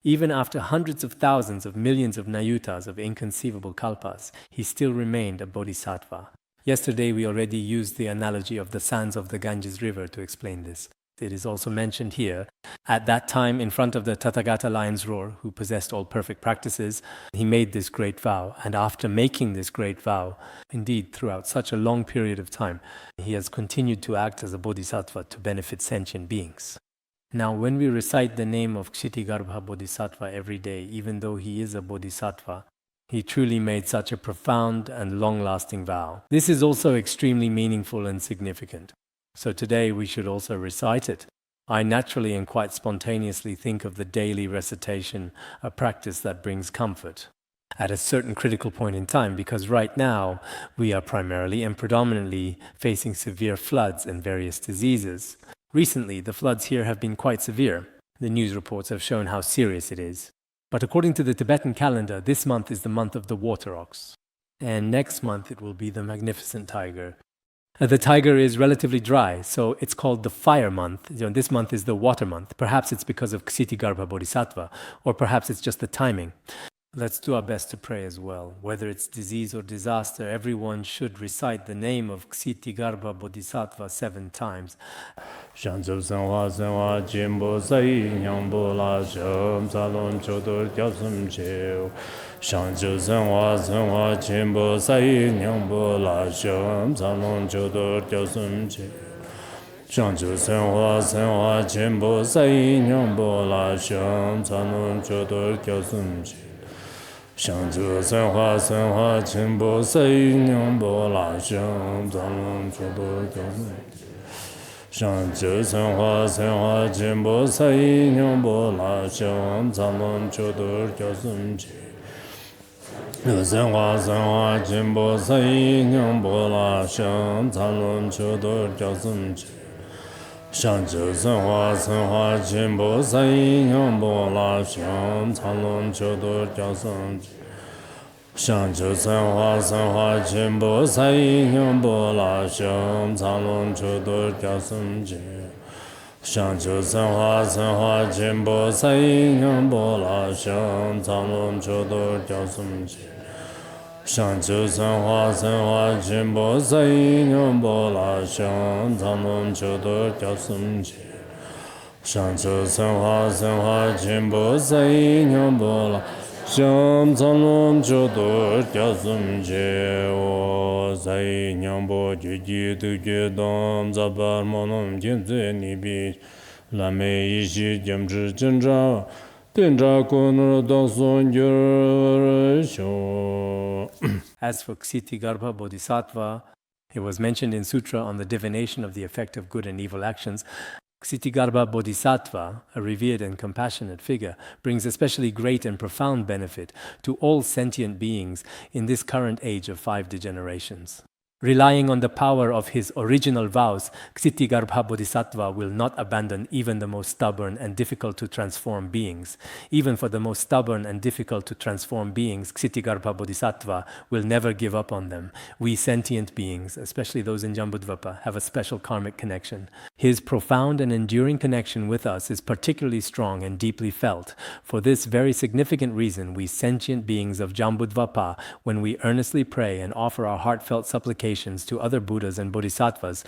Even after hundreds of thousands of millions of nayutas of inconceivable kalpas, he still remained a bodhisattva. Yesterday we already used the analogy of the sands of the Ganges River to explain this. It is also mentioned here. At that time, in front of the Tathagata lion's roar, who possessed all perfect practices, he made this great vow. And after making this great vow, indeed, throughout such a long period of time, he has continued to act as a bodhisattva to benefit sentient beings. Now, when we recite the name of Ksitigarbha Bodhisattva every day, even though he is a bodhisattva, he truly made such a profound and long-lasting vow. This is also extremely meaningful and significant. So today we should also recite it. I naturally and quite spontaneously think of the daily recitation, a practice that brings comfort at a certain critical point in time, because right now we are primarily and predominantly facing severe floods and various diseases. Recently, the floods here have been quite severe. The news reports have shown how serious it is. But according to the Tibetan calendar, this month is the month of the water ox. And next month it will be the magnificent tiger. The tiger is relatively dry, so it's called the fire month. This month is the water month. Perhaps it's because of Ksitigarbha Bodhisattva, or perhaps it's just the timing. Let's do our best to pray as well. Whether it's disease or disaster, everyone should recite the name of Ksitigarbha Bodhisattva 7 times. Shanzub Sanwa Sanwa Jimbo Sai Nyambo La Sham Salon Chodor Gyasum Cheo Shanzub Sanwa Sanwa Jimbo Sai Nyambo La Sham Salon Chodor Gyasum Cheo Shanzub Sanwa Sanwa Jimbo Sai Nyambo La Sham Salon Chodor Gyasum Cheo Shanzhu Sanhua Sanhua Chenpo Sai Nyambo La Shang Zalong Chodo Gyasum Shanzhu Sanhua Sanhua Chenpo Sai Nyambo La Shang Zalong Chodo Gyasum Sanhua Sanhua Chenpo Sai Nyambo La Shang Zalong Chodo Gyasum Shanzhu Sanhua Sanhua Chenpo Sai Nyambo La Shang Zalong Chodo Gyasum Shanzhu Sanhua Sanhua Chenpo Sai Nyambo La Shang Zalong Chodo Gyasum Shanzhu Sanhua Sanhua Chenpo Sai Nyambo La Shang Zalong Chodo Gyasum Shanzhu Sanhua Sanhua Chenpo Sai Nyambo La Shang Zalong Chodo Gyasum Shanzhu Sanhua Sanhua Chenpo Sai Nyambo La Shang Zalong Chodo Gyasum O Sai Nyambo Juji Duji Dom Zabar Monom Jinze Nibi Lame Yishi Jamzhi Jinzha As for Ksitigarbha Bodhisattva, it was mentioned in Sutra on the divination of the effect of good and evil actions. Ksitigarbha Bodhisattva, a revered and compassionate figure, brings especially great and profound benefit to all sentient beings in this current age of 5 degenerations. Relying on the power of his original vows, Ksitigarbha Bodhisattva will not abandon even the most stubborn and difficult to transform beings. Even for the most stubborn and difficult to transform beings, Ksitigarbha Bodhisattva will never give up on them. We sentient beings, especially those in Jambudvapa, have a special karmic connection. His profound and enduring connection with us is particularly strong and deeply felt. For this very significant reason, we sentient beings of Jambudvapa, when we earnestly pray and offer our heartfelt supplications to other Buddhas and Bodhisattvas,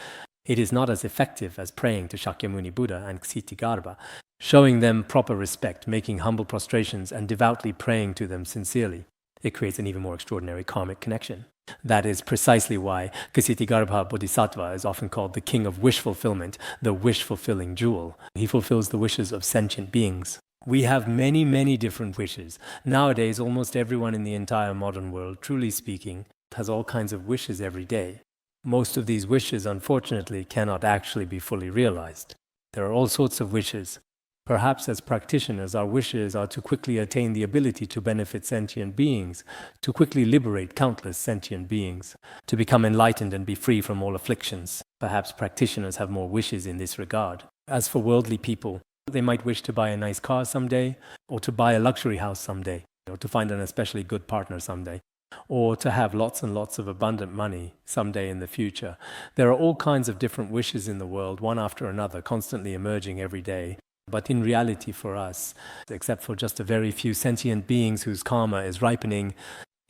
it is not as effective as praying to Shakyamuni Buddha and Ksitigarbha, showing them proper respect, making humble prostrations, and devoutly praying to them sincerely. It creates an even more extraordinary karmic connection. That is precisely why Ksitigarbha Bodhisattva is often called the king of wish fulfillment, the wish-fulfilling jewel. He fulfills the wishes of sentient beings. We have many, many different wishes. Nowadays, almost everyone in the entire modern world, truly speaking, has all kinds of wishes every day. Most of these wishes, unfortunately, cannot actually be fully realized. There are all sorts of wishes. Perhaps as practitioners, our wishes are to quickly attain the ability to benefit sentient beings, to quickly liberate countless sentient beings, to become enlightened and be free from all afflictions. Perhaps practitioners have more wishes in this regard. As for worldly people, they might wish to buy a nice car someday, or to buy a luxury house someday, or to find an especially good partner someday, or to have lots and lots of abundant money someday in the future. There are all kinds of different wishes in the world, one after another, constantly emerging every day. But in reality for us, except for just a very few sentient beings whose karma is ripening,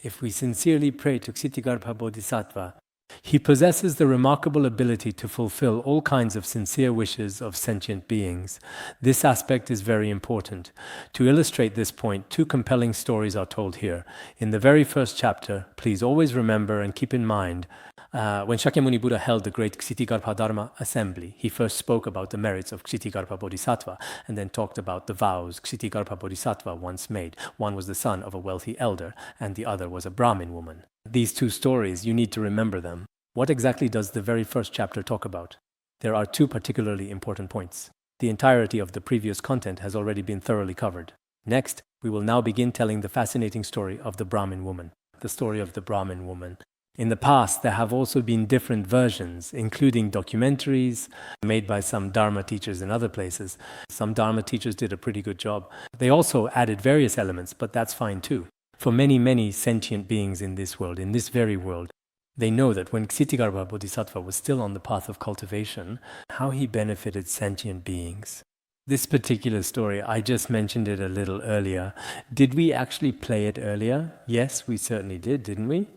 if we sincerely pray to Ksitigarbha Bodhisattva, he possesses the remarkable ability to fulfill all kinds of sincere wishes of sentient beings. This aspect is very important. To illustrate this point, 2 compelling stories are told here. In the very first chapter, please always remember and keep in mind, when Shakyamuni Buddha held the great Ksitigarbha Dharma assembly, he first spoke about the merits of Ksitigarbha Bodhisattva and then talked about the vows Ksitigarbha Bodhisattva once made. One was the son of a wealthy elder and the other was a Brahmin woman. These 2 stories, you need to remember them. What exactly does the very first chapter talk about? There are 2 particularly important points. The entirety of the previous content has already been thoroughly covered. Next, we will now begin telling the fascinating story of the Brahmin woman. The story of the Brahmin woman. In the past, there have also been different versions, including documentaries made by some Dharma teachers in other places. Some Dharma teachers did a pretty good job. They also added various elements, but that's fine too. For many, many sentient beings in this world, in this very world, They know that when Ksitigarbha Bodhisattva was still on the path of cultivation, how he benefited sentient beings. This particular story, I just mentioned it a little earlier. Did we actually play it earlier? Yes, we certainly did, didn't we?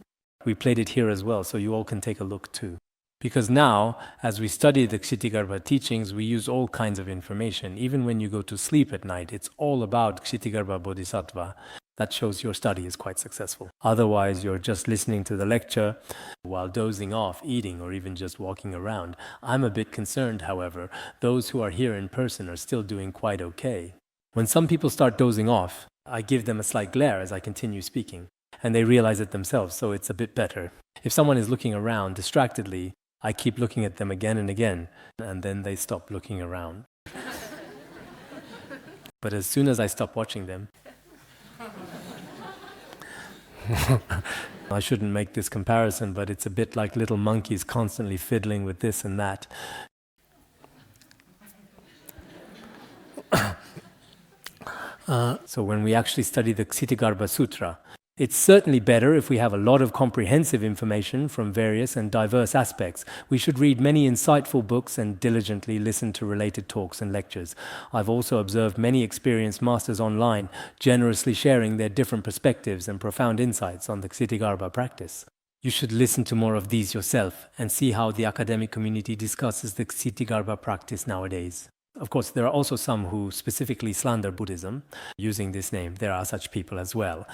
We played it here as well, so you all can take a look too. Because now, as we study the Ksitigarbha teachings, we use all kinds of information. Even when you go to sleep at night, it's all about Ksitigarbha Bodhisattva. That shows your study is quite successful. Otherwise, you're just listening to the lecture while dozing off, eating, or even just walking around. I'm a bit concerned, however. Those who are here in person are still doing quite okay. When some people start dozing off, I give them a slight glare as I continue speaking, and they realize it themselves, so it's a bit better. If someone is looking around distractedly, I keep looking at them again and again, and then they stop looking around. But as soon as I stop watching them, I shouldn't make this comparison, but it's a bit like little monkeys constantly fiddling with this and that. So when we actually study the Ksitigarbha Sutra, it's certainly better if we have a lot of comprehensive information from various and diverse aspects. We should read many insightful books and diligently listen to related talks and lectures. I've also observed many experienced masters online generously sharing their different perspectives and profound insights on the Ksitigarbha practice. You should listen to more of these yourself and see how the academic community discusses the Ksitigarbha practice nowadays. Of course, there are also some who specifically slander Buddhism using this name. There are such people as well.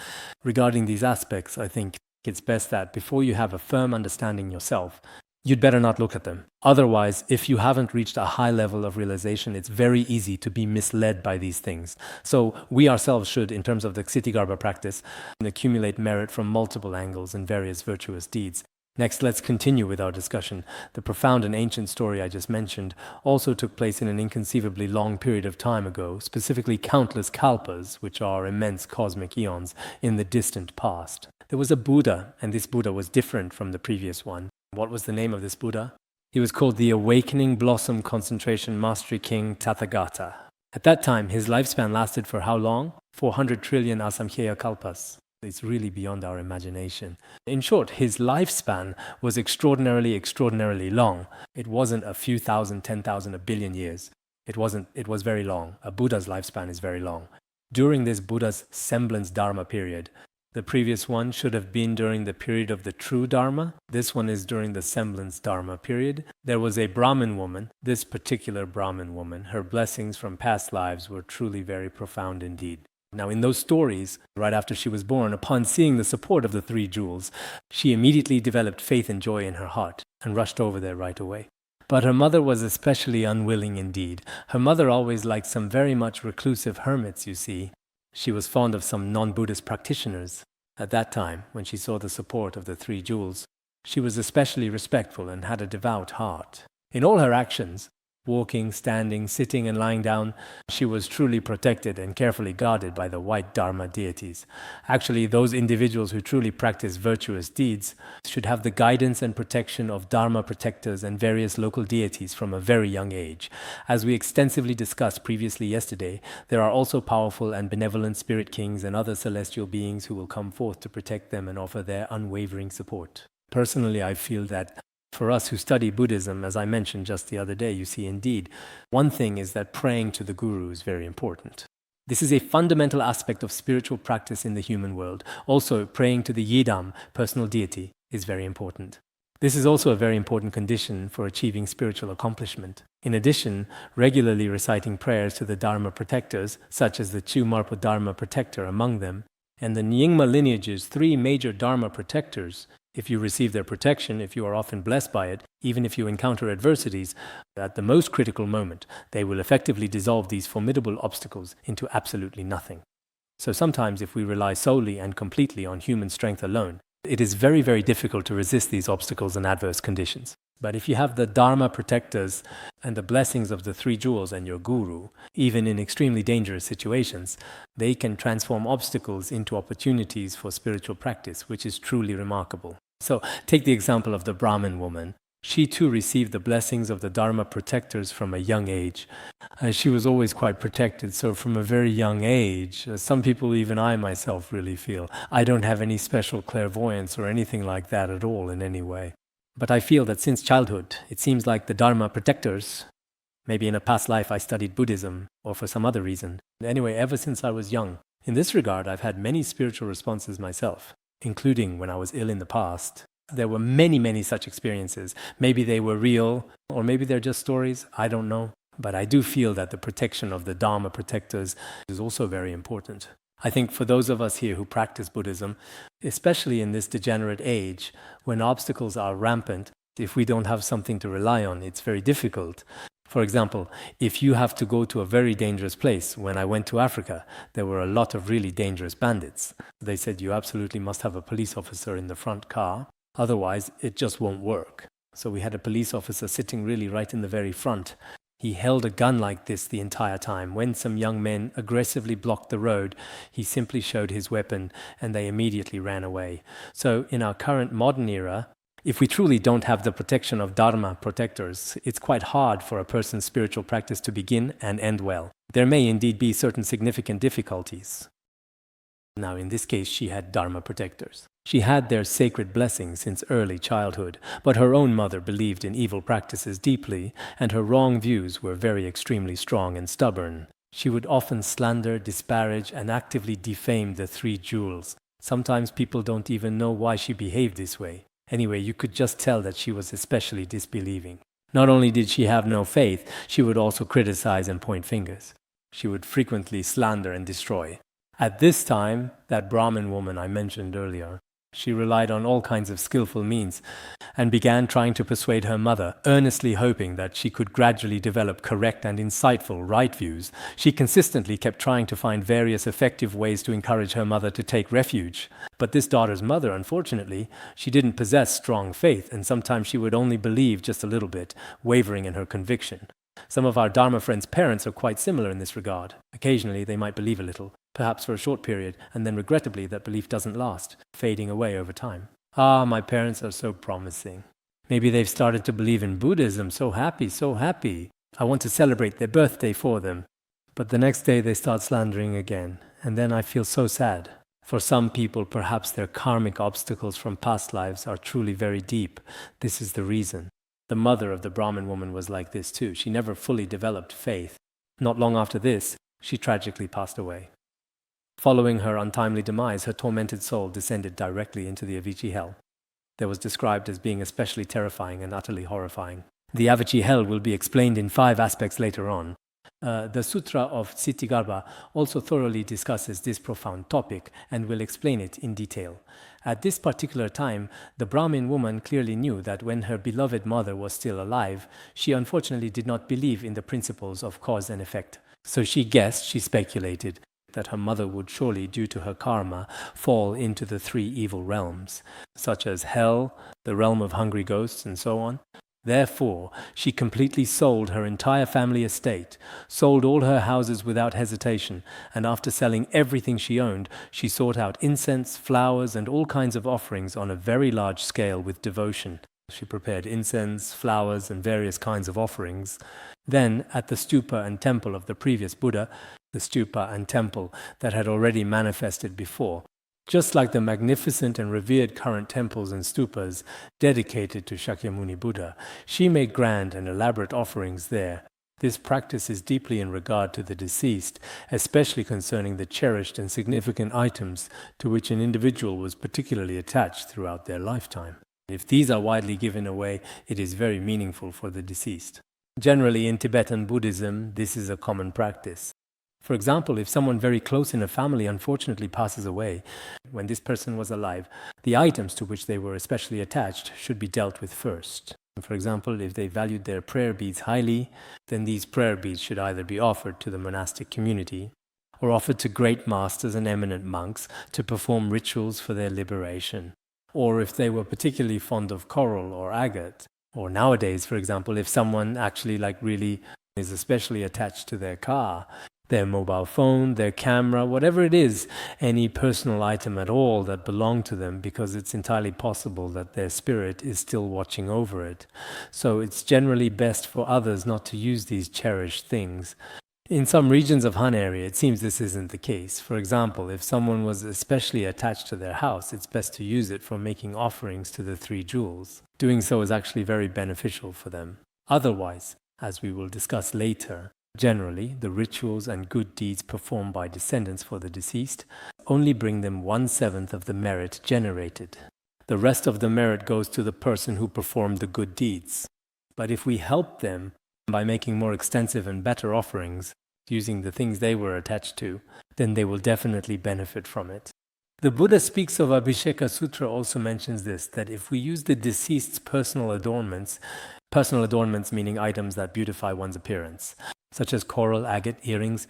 Regarding these aspects, I think it's best that before you have a firm understanding yourself, you'd better not look at them. Otherwise, if you haven't reached a high level of realization, it's very easy to be misled by these things. So we ourselves should, in terms of the Ksitigarbha practice, accumulate merit from multiple angles and various virtuous deeds. Next, let's continue with our discussion. The profound and ancient story I just mentioned also took place in an inconceivably long period of time ago, specifically countless kalpas, which are immense cosmic eons, in the distant past. There was a Buddha, and this Buddha was different from the previous one. What was the name of this Buddha? He was called the Awakening Blossom Concentration Mastery King Tathagata. At that time, his lifespan lasted for how long? 400 trillion asamkhya kalpas. It's really beyond our imagination. In short, his lifespan was extraordinarily long. It wasn't a few thousand, 10,000, a billion years. It was very long. A Buddha's lifespan is very long. During this Buddha's semblance Dharma period, the previous one should have been during the period of the true Dharma. This one is during the semblance Dharma period. There was a Brahmin woman, this particular Brahmin woman. Her blessings from past lives were truly very profound indeed. Now, in those stories, right after she was born, upon seeing the support of the three jewels, she immediately developed faith and joy in her heart and rushed over there right away. But her mother was especially unwilling indeed. Her mother always liked some very much reclusive hermits, you see. She was fond of some non-Buddhist practitioners. At that time, when she saw the support of the three jewels, she was especially respectful and had a devout heart. In all her actions, walking, standing, sitting, and lying down, she was truly protected and carefully guarded by the white Dharma deities. Actually, those individuals who truly practice virtuous deeds should have the guidance and protection of Dharma protectors and various local deities from a very young age. As we extensively discussed previously yesterday, there are also powerful and benevolent spirit kings and other celestial beings who will come forth to protect them and offer their unwavering support. Personally, I feel that for us who study Buddhism, as I mentioned just the other day, you see, indeed, one thing is that praying to the Guru is very important. This is a fundamental aspect of spiritual practice in the human world. Also, praying to the Yidam, personal deity, is very important. This is also a very important condition for achieving spiritual accomplishment. In addition, regularly reciting prayers to the Dharma protectors, such as the Chumarpa Dharma protector among them, and the Nyingma lineage's three major Dharma protectors. If you receive their protection, if you are often blessed by it, even if you encounter adversities, at the most critical moment, they will effectively dissolve these formidable obstacles into absolutely nothing. So sometimes if we rely solely and completely on human strength alone, it is very, very difficult to resist these obstacles and adverse conditions. But if you have the Dharma protectors and the blessings of the three jewels and your Guru, even in extremely dangerous situations, they can transform obstacles into opportunities for spiritual practice, which is truly remarkable. So take the example of the Brahmin woman. She too received the blessings of the Dharma protectors from a young age. She was always quite protected, so from a very young age, some people, even I myself, really feel I don't have any special clairvoyance or anything like that at all in any way. But I feel that since childhood, it seems like the Dharma protectors, maybe in a past life I studied Buddhism or for some other reason. Anyway, ever since I was young, in this regard, I've had many spiritual responses myself, including when I was ill in the past. There were many, many such experiences. Maybe they were real, or maybe they're just stories, I don't know. But I do feel that the protection of the Dharma protectors is also very important. I think for those of us here who practice Buddhism, especially in this degenerate age, when obstacles are rampant, if we don't have something to rely on, it's very difficult. For example, if you have to go to a very dangerous place, when I went to Africa, there were a lot of really dangerous bandits. They said you absolutely must have a police officer in the front car, otherwise it just won't work. So we had a police officer sitting really right in the very front. He held a gun like this the entire time. When some young men aggressively blocked the road, he simply showed his weapon and they immediately ran away. So in our current modern era, if we truly don't have the protection of Dharma protectors, it's quite hard for a person's spiritual practice to begin and end well. There may indeed be certain significant difficulties. Now, in this case, she had Dharma protectors. She had their sacred blessings since early childhood, but her own mother believed in evil practices deeply, and her wrong views were very extremely strong and stubborn. She would often slander, disparage, and actively defame the three jewels. Sometimes people don't even know why she behaved this way. Anyway, you could just tell that she was especially disbelieving. Not only did she have no faith, she would also criticize and point fingers. She would frequently slander and destroy. At this time, that Brahmin woman I mentioned earlier, she relied on all kinds of skillful means and began trying to persuade her mother, earnestly hoping that she could gradually develop correct and insightful right views. She consistently kept trying to find various effective ways to encourage her mother to take refuge. But this daughter's mother, unfortunately, she didn't possess strong faith, and sometimes she would only believe just a little bit, wavering in her conviction. Some of our Dharma friends' parents are quite similar in this regard. Occasionally they might believe a little, perhaps for a short period, and then regrettably that belief doesn't last, fading away over time. Ah, my parents are so promising. Maybe they've started to believe in Buddhism, so happy, so happy. I want to celebrate their birthday for them. But the next day they start slandering again, and then I feel so sad. For some people, perhaps their karmic obstacles from past lives are truly very deep. This is the reason. The mother of the Brahmin woman was like this too. She never fully developed faith. Not long after this, she tragically passed away. Following her untimely demise, her tormented soul descended directly into the Avicii hell. That was described as being especially terrifying and utterly horrifying. The Avicii hell will be explained in 5 aspects later on. The Sutra of Ksitigarbha also thoroughly discusses this profound topic and will explain it in detail. At this particular time, the Brahmin woman clearly knew that when her beloved mother was still alive, she unfortunately did not believe in the principles of cause and effect. So she guessed, she speculated, that her mother would surely, due to her karma, fall into the 3 evil realms, such as hell, the realm of hungry ghosts, and so on. Therefore, she completely sold her entire family estate, sold all her houses without hesitation, and after selling everything she owned, she sought out incense, flowers, and all kinds of offerings on a very large scale with devotion. She prepared incense, flowers, and various kinds of offerings. Then, at the stupa and temple of the previous Buddha, the stupa and temple that had already manifested before, just like the magnificent and revered current temples and stupas dedicated to Shakyamuni Buddha, she made grand and elaborate offerings there. This practice is deeply in regard to the deceased, especially concerning the cherished and significant items to which an individual was particularly attached throughout their lifetime. If these are widely given away, it is very meaningful for the deceased. Generally, in Tibetan Buddhism, this is a common practice. For example, if someone very close in a family unfortunately passes away, when this person was alive, the items to which they were especially attached should be dealt with first. For example, if they valued their prayer beads highly, then these prayer beads should either be offered to the monastic community or offered to great masters and eminent monks to perform rituals for their liberation. Or if they were particularly fond of coral or agate, or nowadays, for example, if someone actually really is especially attached to their car, their mobile phone, their camera, whatever it is, any personal item at all that belonged to them, because it's entirely possible that their spirit is still watching over it. So it's generally best for others not to use these cherished things. In some regions of Han area, it seems this isn't the case. For example, if someone was especially attached to their house, it's best to use it for making offerings to the 3 jewels. Doing so is actually very beneficial for them. Otherwise, as we will discuss later, generally, the rituals and good deeds performed by descendants for the deceased only bring them 1/7 of the merit generated. The rest of the merit goes to the person who performed the good deeds. But if we help them by making more extensive and better offerings, using the things they were attached to, then they will definitely benefit from it. The Buddha speaks of Abhisheka Sutra also mentions this, that if we use the deceased's personal adornments meaning items that beautify one's appearance, such as coral, agate, earrings,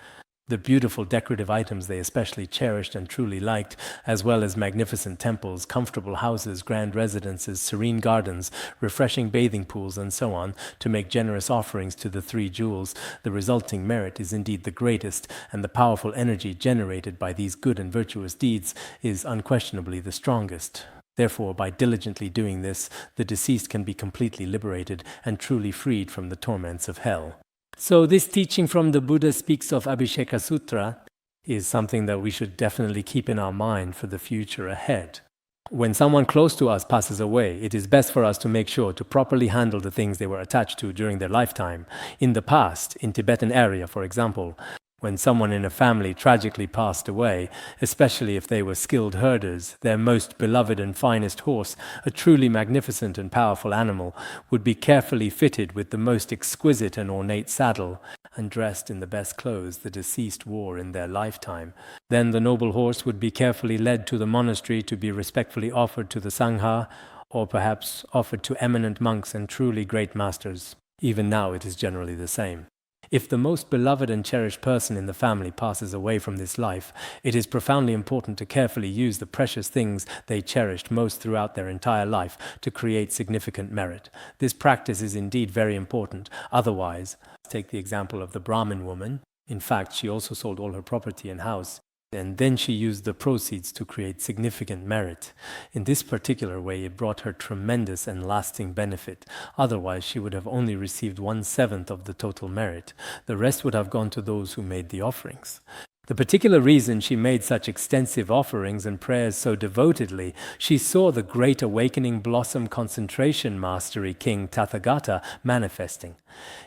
the beautiful decorative items they especially cherished and truly liked, as well as magnificent temples, comfortable houses, grand residences, serene gardens, refreshing bathing pools, and so on, to make generous offerings to the 3 jewels, the resulting merit is indeed the greatest, and the powerful energy generated by these good and virtuous deeds is unquestionably the strongest. Therefore, by diligently doing this, the deceased can be completely liberated and truly freed from the torments of hell. So this teaching from the Buddha speaks of Abhisheka Sutra is something that we should definitely keep in our mind for the future ahead. When someone close to us passes away, it is best for us to make sure to properly handle the things they were attached to during their lifetime. In the past, in Tibetan area, for example, when someone in a family tragically passed away, especially if they were skilled herders, their most beloved and finest horse, a truly magnificent and powerful animal, would be carefully fitted with the most exquisite and ornate saddle, and dressed in the best clothes the deceased wore in their lifetime. Then the noble horse would be carefully led to the monastery to be respectfully offered to the Sangha, or perhaps offered to eminent monks and truly great masters. Even now it is generally the same. If the most beloved and cherished person in the family passes away from this life, it is profoundly important to carefully use the precious things they cherished most throughout their entire life to create significant merit. This practice is indeed very important. Otherwise, take the example of the Brahmin woman. In fact, she also sold all her property and house, and then she used the proceeds to create significant merit. In this particular way, it brought her tremendous and lasting benefit. Otherwise, she would have only received 1/7 of the total merit. The rest would have gone to those who made the offerings. The particular reason she made such extensive offerings and prayers so devotedly, she saw the great awakening blossom concentration mastery King Tathagata manifesting.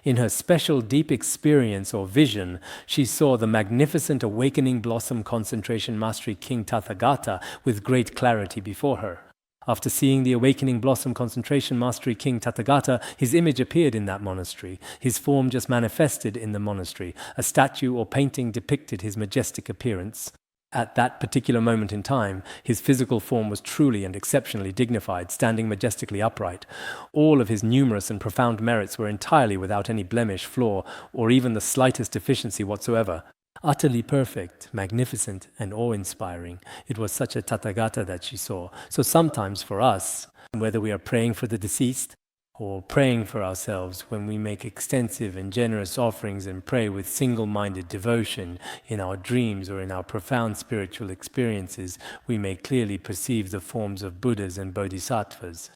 In her special deep experience or vision, she saw the magnificent awakening blossom concentration mastery King Tathagata with great clarity before her. After seeing the awakening blossom concentration mastery King Tathagata, his image appeared in that monastery. His form just manifested in the monastery. A statue or painting depicted his majestic appearance. At that particular moment in time, his physical form was truly and exceptionally dignified, standing majestically upright. All of his numerous and profound merits were entirely without any blemish, flaw, or even the slightest deficiency whatsoever. Utterly perfect, magnificent, and awe-inspiring. It was such a Tathagata that she saw. So sometimes for us, whether we are praying for the deceased or praying for ourselves, when we make extensive and generous offerings and pray with single-minded devotion in our dreams or in our profound spiritual experiences, we may clearly perceive the forms of Buddhas and Bodhisattvas.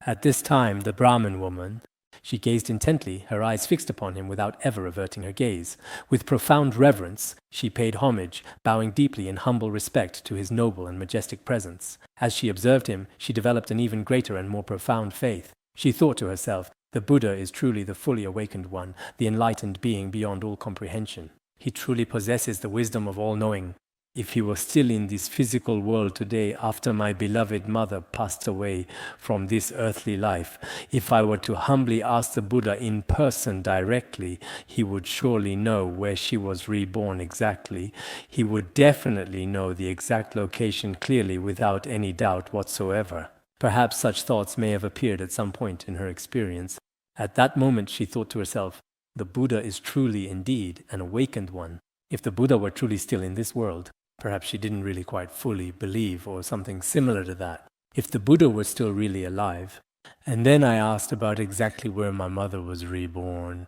At this time, the Brahmin woman, she gazed intently, her eyes fixed upon him without ever averting her gaze. With profound reverence, she paid homage, bowing deeply in humble respect to his noble and majestic presence. As she observed him, she developed an even greater and more profound faith. She thought to herself, the Buddha is truly the fully awakened one, the enlightened being beyond all comprehension. He truly possesses the wisdom of all-knowing. If he were still in this physical world today after my beloved mother passed away from this earthly life, if I were to humbly ask the Buddha in person directly, he would surely know where she was reborn exactly. He would definitely know the exact location clearly without any doubt whatsoever. Perhaps such thoughts may have appeared at some point in her experience. At that moment she thought to herself, the Buddha is truly indeed an awakened one. If the Buddha were truly still in this world, perhaps she didn't really quite fully believe, or something similar to that. If the Buddha were still really alive, and then I asked about exactly where my mother was reborn,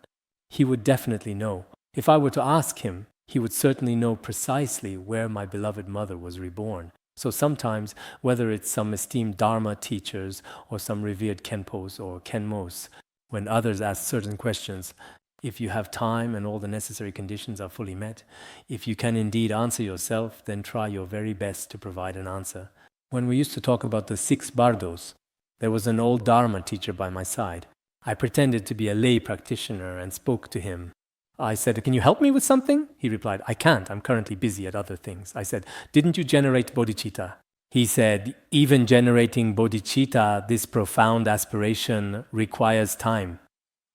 he would definitely know. If I were to ask him, he would certainly know precisely where my beloved mother was reborn. So sometimes, whether it's some esteemed Dharma teachers or some revered Khenpos or Khenmos, when others ask certain questions, if you have time and all the necessary conditions are fully met, if you can indeed answer yourself, then try your very best to provide an answer. When we used to talk about the 6 bardos, there was an old Dharma teacher by my side. I pretended to be a lay practitioner and spoke to him. I said, "Can you help me with something?" He replied, "I can't, I'm currently busy at other things." I said, "Didn't you generate bodhicitta?" He said, "Even generating bodhicitta, this profound aspiration, requires time."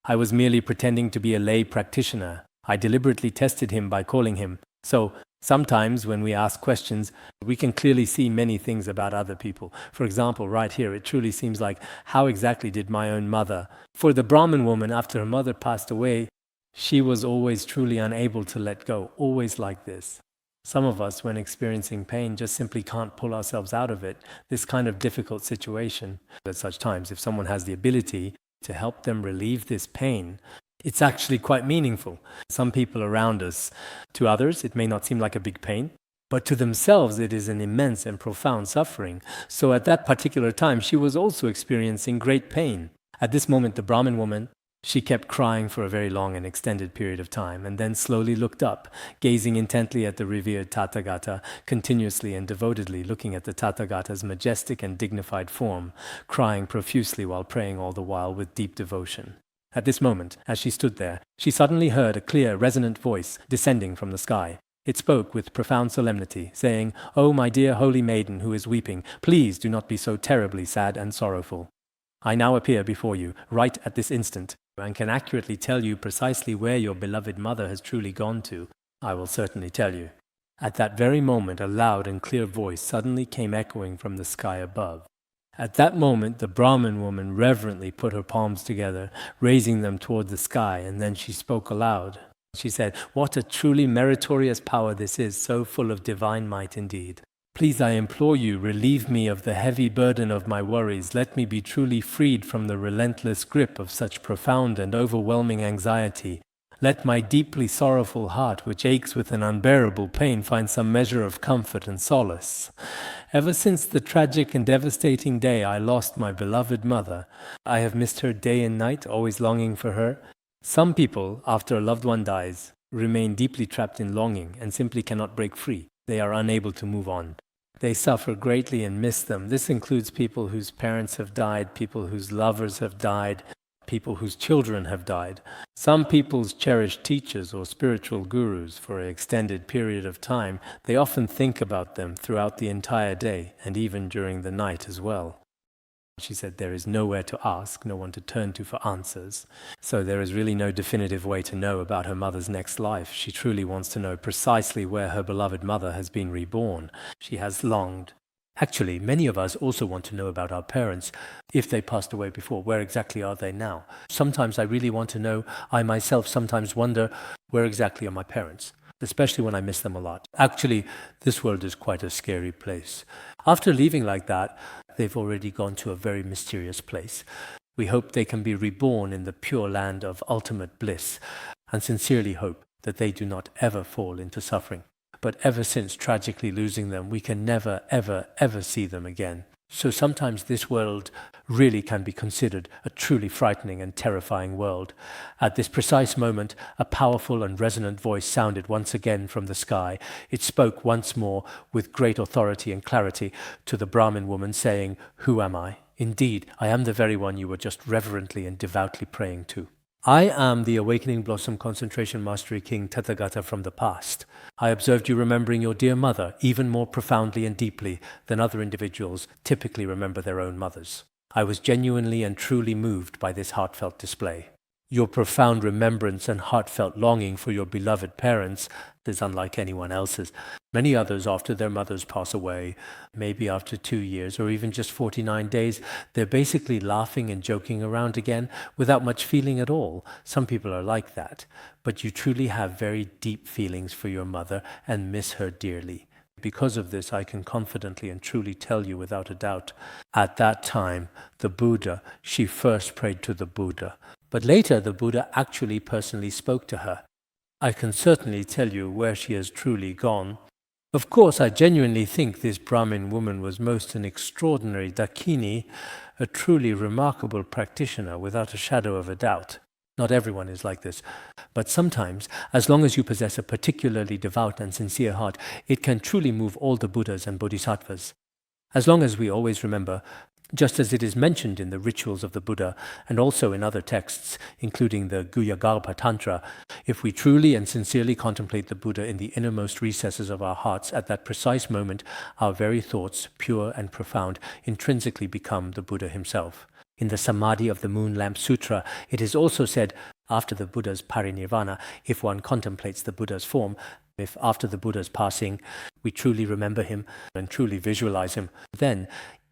I was merely pretending to be a lay practitioner. I deliberately tested him by calling him. So sometimes when we ask questions, we can clearly see many things about other people. For example, right here, it truly seems like, how exactly did my own mother? For the Brahmin woman, after her mother passed away, she was always truly unable to let go, always like this. Some of us, when experiencing pain, just simply can't pull ourselves out of it, this kind of difficult situation. At such times, if someone has the ability to help them relieve this pain, it's actually quite meaningful. Some people around us, to others, it may not seem like a big pain, but to themselves, it is an immense and profound suffering. So at that particular time, she was also experiencing great pain. At this moment, the Brahmin woman, she kept crying for a very long and extended period of time, and then slowly looked up, gazing intently at the revered Tathagata, continuously and devotedly looking at the Tathagata's majestic and dignified form, crying profusely while praying all the while with deep devotion. At this moment, as she stood there, she suddenly heard a clear, resonant voice descending from the sky. It spoke with profound solemnity, saying, "Oh, my dear holy maiden who is weeping, please do not be so terribly sad and sorrowful. I now appear before you, right at this instant, and can accurately tell you precisely where your beloved mother has truly gone to. I will certainly tell you." At that very moment, a loud and clear voice suddenly came echoing from the sky above. At that moment, the Brahmin woman reverently put her palms together, raising them toward the sky, and then she spoke aloud. She said, "What a truly meritorious power this is, so full of divine might indeed. Please, I implore you, relieve me of the heavy burden of my worries. Let me be truly freed from the relentless grip of such profound and overwhelming anxiety. Let my deeply sorrowful heart, which aches with an unbearable pain, find some measure of comfort and solace. Ever since the tragic and devastating day I lost my beloved mother, I have missed her day and night, always longing for her. Some people, after a loved one dies, remain deeply trapped in longing and simply cannot break free. They are unable to move on. They suffer greatly and miss them. This includes people whose parents have died, people whose lovers have died, people whose children have died. Some people's cherished teachers or spiritual gurus for an extended period of time, they often think about them throughout the entire day and even during the night as well. She said there is nowhere to ask, no one to turn to for answers. So there is really no definitive way to know about her mother's next life. She truly wants to know precisely where her beloved mother has been reborn. She has longed. Actually, many of us also want to know about our parents. If they passed away before, where exactly are they now? Sometimes I really want to know. I myself sometimes wonder, where exactly are my parents? Especially when I miss them a lot. Actually, this world is quite a scary place. After leaving like that, they've already gone to a very mysterious place. We hope they can be reborn in the pure land of ultimate bliss, and sincerely hope that they do not ever fall into suffering. But ever since tragically losing them, we can never, ever, ever see them again. So sometimes this world really can be considered a truly frightening and terrifying world. At this precise moment, a powerful and resonant voice sounded once again from the sky. It spoke once more with great authority and clarity to the Brahmin woman, saying, "Who am I? Indeed, I am the very one you were just reverently and devoutly praying to. I am the Awakening Blossom Concentration Mastery King Tathagata from the past. I observed you remembering your dear mother even more profoundly and deeply than other individuals typically remember their own mothers. I was genuinely and truly moved by this heartfelt display. Your profound remembrance and heartfelt longing for your beloved parents is unlike anyone else's. Many others, after their mothers pass away, maybe after 2 years or even just 49 days, they're basically laughing and joking around again without much feeling at all. Some people are like that. But you truly have very deep feelings for your mother and miss her dearly. Because of this, I can confidently and truly tell you without a doubt, at that time, the Buddha, she first prayed to the Buddha. But later, the Buddha actually personally spoke to her. I can certainly tell you where she has truly gone. Of course, I genuinely think this Brahmin woman was most an extraordinary Dakini, a truly remarkable practitioner without a shadow of a doubt. Not everyone is like this, but sometimes, as long as you possess a particularly devout and sincere heart, it can truly move all the Buddhas and Bodhisattvas. As long as we always remember, just as it is mentioned in the rituals of the Buddha and also in other texts, including the Ksitigarbha Tantra, if we truly and sincerely contemplate the Buddha in the innermost recesses of our hearts at that precise moment, our very thoughts, pure and profound, intrinsically become the Buddha himself. In the Samadhi of the Moon Lamp Sutra, it is also said, after the Buddha's parinirvana, if one contemplates the Buddha's form, if after the Buddha's passing, we truly remember him and truly visualize him, then,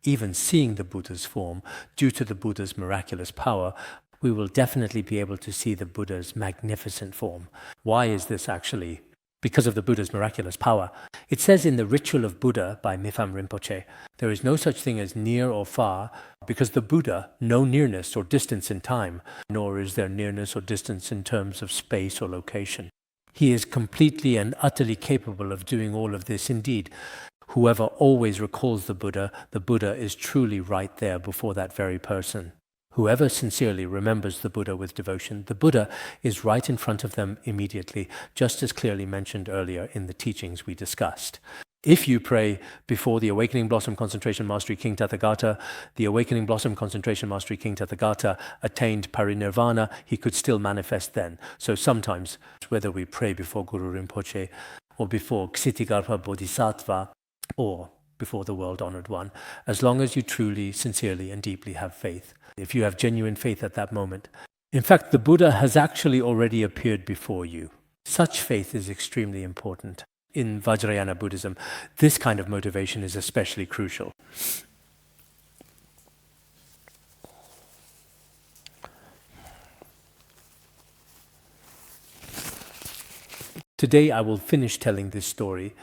even seeing the Buddha's form, due to the Buddha's miraculous power, we will definitely be able to see the Buddha's magnificent form. Why is this actually? Because of the Buddha's miraculous power. It says in the Ritual of Buddha by Mipham Rinpoche, there is no such thing as near or far, because the Buddha, no nearness or distance in time, nor is there nearness or distance in terms of space or location. He is completely and utterly capable of doing all of this indeed. Whoever always recalls the Buddha is truly right there before that very person. Whoever sincerely remembers the Buddha with devotion, the Buddha is right in front of them immediately, just as clearly mentioned earlier in the teachings we discussed. If you pray before the Awakening Blossom Concentration Mastery King Tathagata, the Awakening Blossom Concentration Mastery King Tathagata attained parinirvana, he could still manifest then. So sometimes, whether we pray before Guru Rinpoche or before Ksitigarbha Bodhisattva, or before the world-honored one, as long as you truly, sincerely, and deeply have faith. If you have genuine faith at that moment. In fact, the Buddha has actually already appeared before you. Such faith is extremely important. In Vajrayana Buddhism, this kind of motivation is especially crucial. Today I will finish telling this story.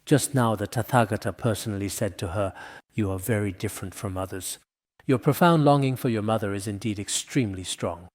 Just now the Tathagata personally said to her, "You are very different from others. Your profound longing for your mother is indeed extremely strong.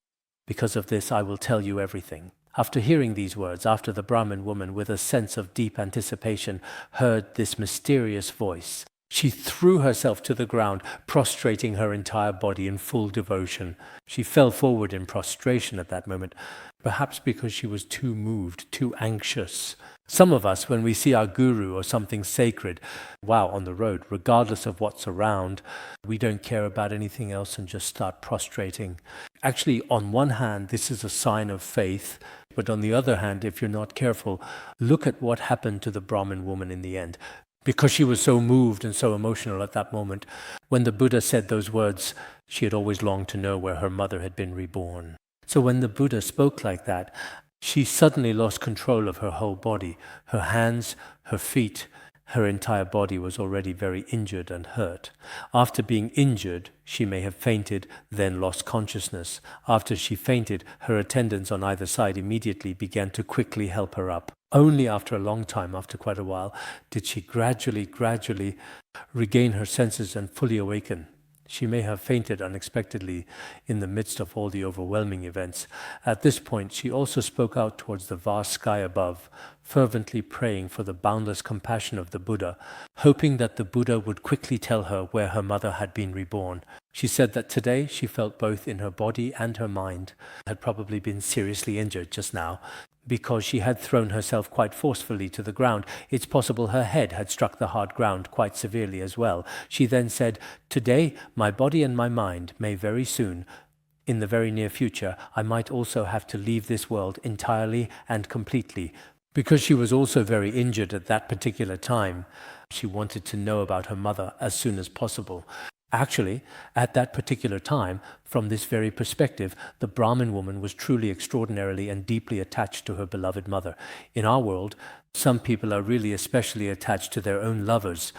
Because of this I will tell you everything." After hearing these words, after the Brahmin woman with a sense of deep anticipation heard this mysterious voice, she threw herself to the ground, prostrating her entire body in full devotion. She fell forward in prostration at that moment, perhaps because she was too moved, too anxious. Some of us, when we see our guru or something sacred, on the road, regardless of what's around, we don't care about anything else and just start prostrating. Actually, on one hand, this is a sign of faith, but on the other hand, if you're not careful, look at what happened to the Brahmin woman in the end. Because she was so moved and so emotional at that moment, when the Buddha said those words, she had always longed to know where her mother had been reborn. So when the Buddha spoke like that, she suddenly lost control of her whole body. Her hands, her feet, her entire body was already very injured and hurt. After being injured, she may have fainted, then lost consciousness. After she fainted, her attendants on either side immediately began to quickly help her up. Only after a long time, after quite a while, did she gradually regain her senses and fully awaken. She may have fainted unexpectedly in the midst of all the overwhelming events. At this point, she also spoke out towards the vast sky above, fervently praying for the boundless compassion of the Buddha, hoping that the Buddha would quickly tell her where her mother had been reborn. She said that today she felt both in her body and her mind had probably been seriously injured just now, because she had thrown herself quite forcefully to the ground. It's possible her head had struck the hard ground quite severely as well. She then said, "Today, my body and my mind may very soon, in the very near future, I might also have to leave this world entirely and completely." Because she was also very injured at that particular time, she wanted to know about her mother as soon as possible. Actually, at that particular time, from this very perspective, the Brahmin woman was truly extraordinarily and deeply attached to her beloved mother. In our world, Some people are really especially attached to their own lovers.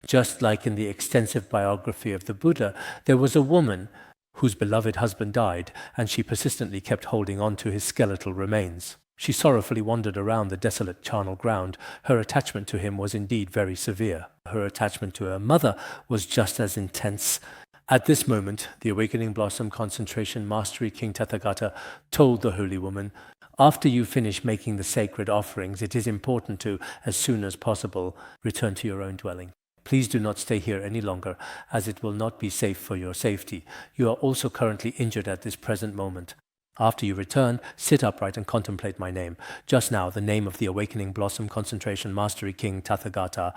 Just like in the extensive biography of the Buddha, there was a woman whose beloved husband died, and she persistently kept holding on to his skeletal remains. She sorrowfully wandered around the desolate charnel ground. Her attachment to him was indeed very severe. Her attachment to her mother was just as intense. At this moment, the Awakening Blossom Concentration Mastery King Tathagata told the holy woman, after you finish making the sacred offerings, it is important to, as soon as possible, return to your own dwelling. Please do not stay here any longer, as it will not be safe for your safety. You are also currently injured at this present moment. After you return, sit upright and contemplate my name. Just now, the name of the Awakening Blossom Concentration Mastery King Tathagata.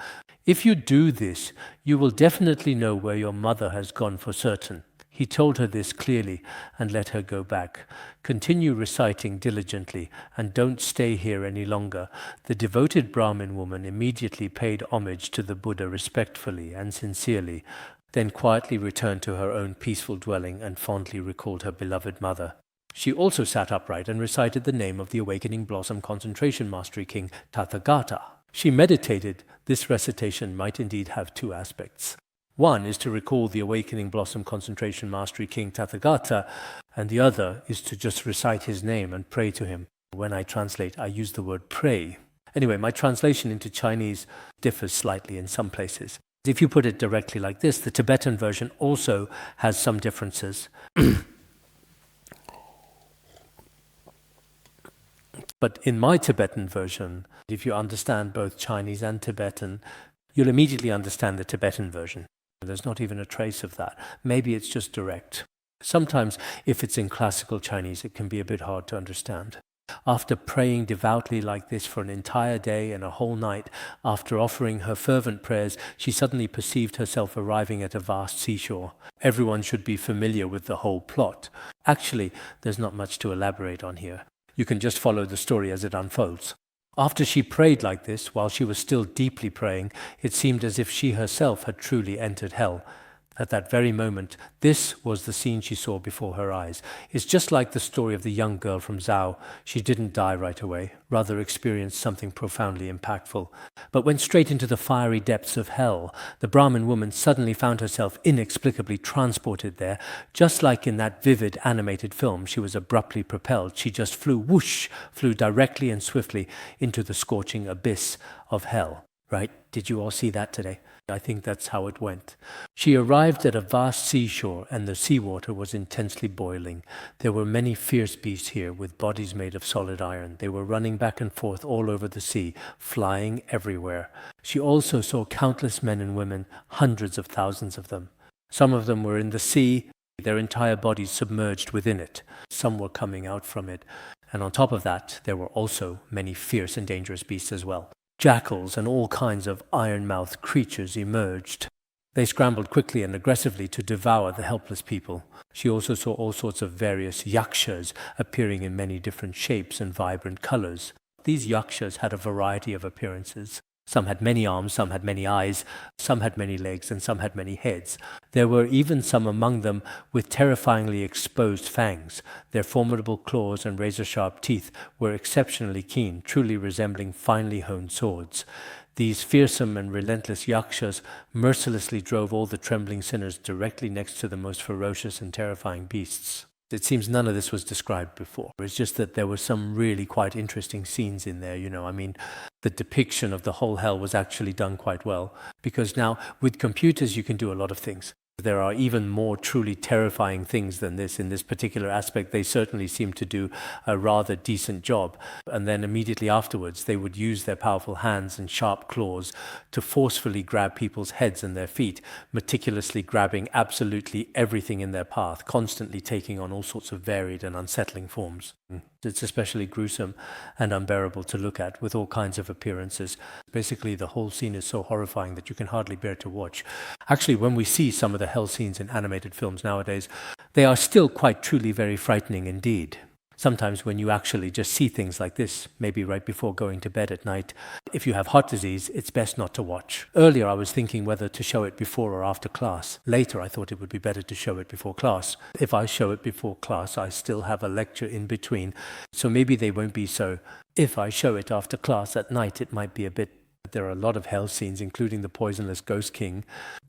If you do this, you will definitely know where your mother has gone for certain. He told her this clearly and let her go back. Continue reciting diligently and don't stay here any longer. The devoted Brahmin woman immediately paid homage to the Buddha respectfully and sincerely, then quietly returned to her own peaceful dwelling and fondly recalled her beloved mother. She also sat upright and recited the name of the Awakening Blossom Concentration Mastery King Tathagata. She meditated. This recitation might indeed have two aspects. One is to recall the Awakening Blossom Concentration Mastery King Tathagata, and the other is to just recite his name and pray to him. When I translate, I use the word pray. Anyway, my translation into Chinese differs slightly in some places. If you put it directly like this, the Tibetan version also has some differences. But in my Tibetan version, if you understand both Chinese and Tibetan, you'll immediately understand the Tibetan version. There's not even a trace of that. Maybe it's just direct. Sometimes, if it's in classical Chinese, it can be a bit hard to understand. After praying devoutly like this for an entire day and a whole night, after offering her fervent prayers, she suddenly perceived herself arriving at a vast seashore. Everyone should be familiar with the whole plot. Actually, there's not much to elaborate on here. You can just follow the story as it unfolds. After she prayed like this, while she was still deeply praying, it seemed as if she herself had truly entered hell. At that very moment, this was the scene she saw before her eyes. It's just like the story of the young girl from Zhao. She didn't die right away, rather experienced something profoundly impactful, but went straight into the fiery depths of hell. The Brahmin woman suddenly found herself inexplicably transported there. Just like in that vivid animated film, she was abruptly propelled. She just flew directly and swiftly into the scorching abyss of hell. Right? Did you all see that today? I think that's how it went. She arrived at a vast seashore, and the seawater was intensely boiling. There were many fierce beasts here, with bodies made of solid iron. They were running back and forth all over the sea, flying everywhere. She also saw countless men and women, hundreds of thousands of them. Some of them were in the sea, their entire bodies submerged within it. Some were coming out from it. And on top of that, there were also many fierce and dangerous beasts as well. Jackals and all kinds of iron-mouthed creatures emerged. They scrambled quickly and aggressively to devour the helpless people. She also saw all sorts of various yakshas appearing in many different shapes and vibrant colors. These yakshas had a variety of appearances. Some had many arms, some had many eyes, some had many legs, and some had many heads. There were even some among them with terrifyingly exposed fangs. Their formidable claws and razor-sharp teeth were exceptionally keen, truly resembling finely honed swords. These fearsome and relentless yakshas mercilessly drove all the trembling sinners directly next to the most ferocious and terrifying beasts. It seems none of this was described before. It's just that there were some really quite interesting scenes in there, the depiction of the whole hell was actually done quite well. Because now, with computers, you can do a lot of things. There are even more truly terrifying things than this. In this particular aspect, they certainly seem to do a rather decent job. And then immediately afterwards, they would use their powerful hands and sharp claws to forcefully grab people's heads and their feet, meticulously grabbing absolutely everything in their path, constantly taking on all sorts of varied and unsettling forms. It's especially gruesome and unbearable to look at, with all kinds of appearances. Basically, the whole scene is so horrifying that you can hardly bear to watch. Actually, when we see some of the hell scenes in animated films nowadays, they are still quite truly very frightening indeed. Sometimes when you actually just see things like this, maybe right before going to bed at night, if you have heart disease, it's best not to watch. Earlier I was thinking whether to show it before or after class. Later I thought it would be better to show it before class. If I show it before class, I still have a lecture in between, so maybe they won't be so. If I show it after class at night, it might be a bit. There are a lot of hell scenes, including the poisonless ghost king.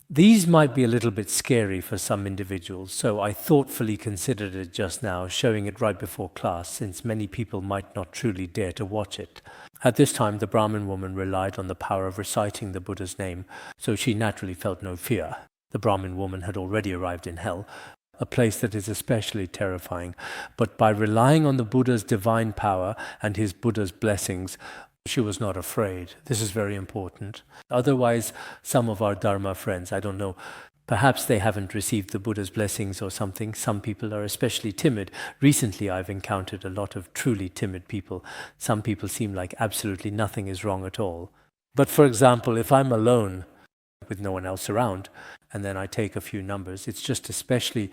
These might be a little bit scary for some individuals, so I thoughtfully considered it just now, showing it right before class, since many people might not truly dare to watch it. At this time, the Brahmin woman relied on the power of reciting the Buddha's name, so she naturally felt no fear. The Brahmin woman had already arrived in hell, a place that is especially terrifying. But by relying on the Buddha's divine power and his Buddha's blessings, she was not afraid. This is very important. Otherwise, some of our Dharma friends, I don't know, perhaps they haven't received the Buddha's blessings or something. Some people are especially timid. Recently, I've encountered a lot of truly timid people. Some people seem like absolutely nothing is wrong at all. But for example, if I'm alone with no one else around, and then I take a few numbers, it's just especially,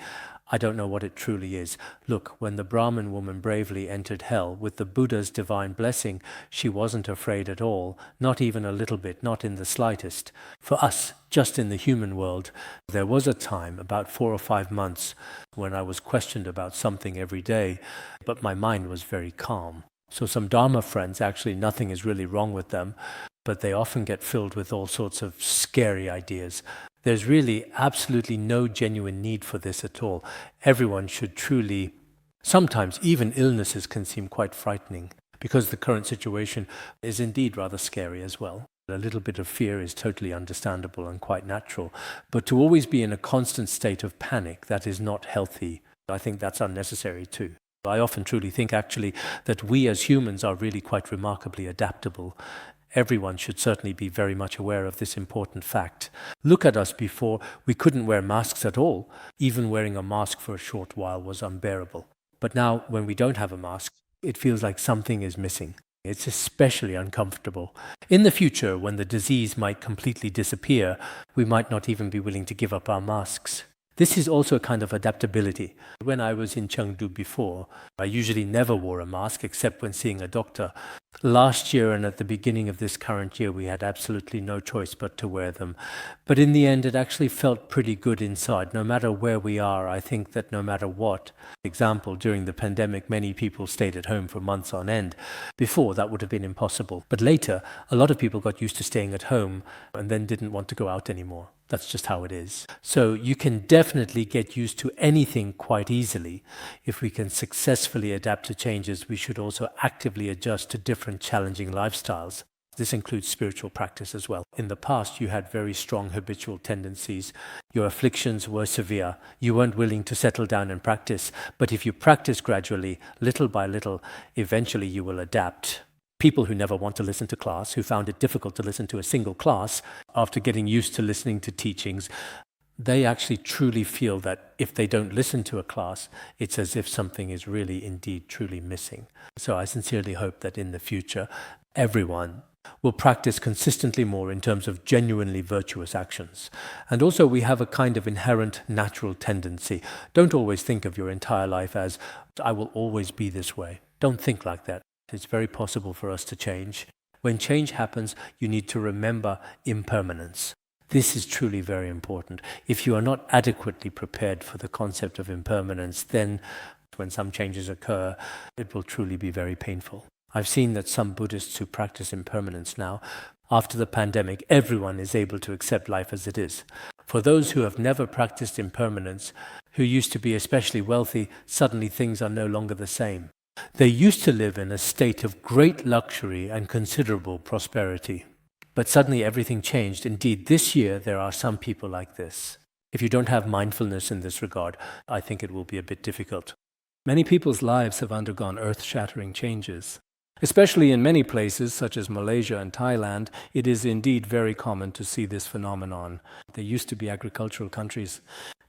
I don't know what it truly is. Look, when the Brahmin woman bravely entered hell with the Buddha's divine blessing, she wasn't afraid at all, not even a little bit, not in the slightest. For us, just in the human world, there was a time, about 4 or 5 months, when I was questioned about something every day, but my mind was very calm. So some Dharma friends, actually nothing is really wrong with them, but they often get filled with all sorts of scary ideas. There's really absolutely no genuine need for this at all. Everyone should truly, sometimes even illnesses can seem quite frightening, because the current situation is indeed rather scary as well. A little bit of fear is totally understandable and quite natural, but to always be in a constant state of panic, that is not healthy. I think that's unnecessary too. I often truly think actually that we as humans are really quite remarkably adaptable. Everyone should certainly be very much aware of this important fact. Look at us before. We couldn't wear masks at all. Even wearing a mask for a short while was unbearable. But now, when we don't have a mask, it feels like something is missing. It's especially uncomfortable. In the future, when the disease might completely disappear, we might not even be willing to give up our masks. This is also a kind of adaptability. When I was in Chengdu before, I usually never wore a mask except when seeing a doctor. Last year and at the beginning of this current year, we had absolutely no choice but to wear them. But in the end, it actually felt pretty good inside. No matter where we are, I think that no matter what. For example, during the pandemic, many people stayed at home for months on end. Before, that would have been impossible. But later, a lot of people got used to staying at home and then didn't want to go out anymore. That's just how it is. So you can definitely get used to anything quite easily. If we can successfully adapt to changes, we should also actively adjust to different challenging lifestyles. This includes spiritual practice as well. In the past, you had very strong habitual tendencies. Your afflictions were severe. You weren't willing to settle down and practice. But if you practice gradually, little by little, eventually you will adapt. People who never want to listen to class, who found it difficult to listen to a single class, after getting used to listening to teachings, they actually truly feel that if they don't listen to a class, it's as if something is really indeed truly missing. So I sincerely hope that in the future, everyone will practice consistently more in terms of genuinely virtuous actions. And also we have a kind of inherent natural tendency. Don't always think of your entire life as, I will always be this way. Don't think like that. It's very possible for us to change. When change happens, you need to remember impermanence. This is truly very important. If you are not adequately prepared for the concept of impermanence, then when some changes occur, it will truly be very painful. I've seen that some Buddhists who practice impermanence now, after the pandemic, everyone is able to accept life as it is. For those who have never practiced impermanence, who used to be especially wealthy, suddenly things are no longer the same. They used to live in a state of great luxury and considerable prosperity. But suddenly everything changed. Indeed, this year there are some people like this. If you don't have mindfulness in this regard, I think it will be a bit difficult. Many people's lives have undergone earth-shattering changes. Especially in many places, such as Malaysia and Thailand, it is indeed very common to see this phenomenon. They used to be agricultural countries.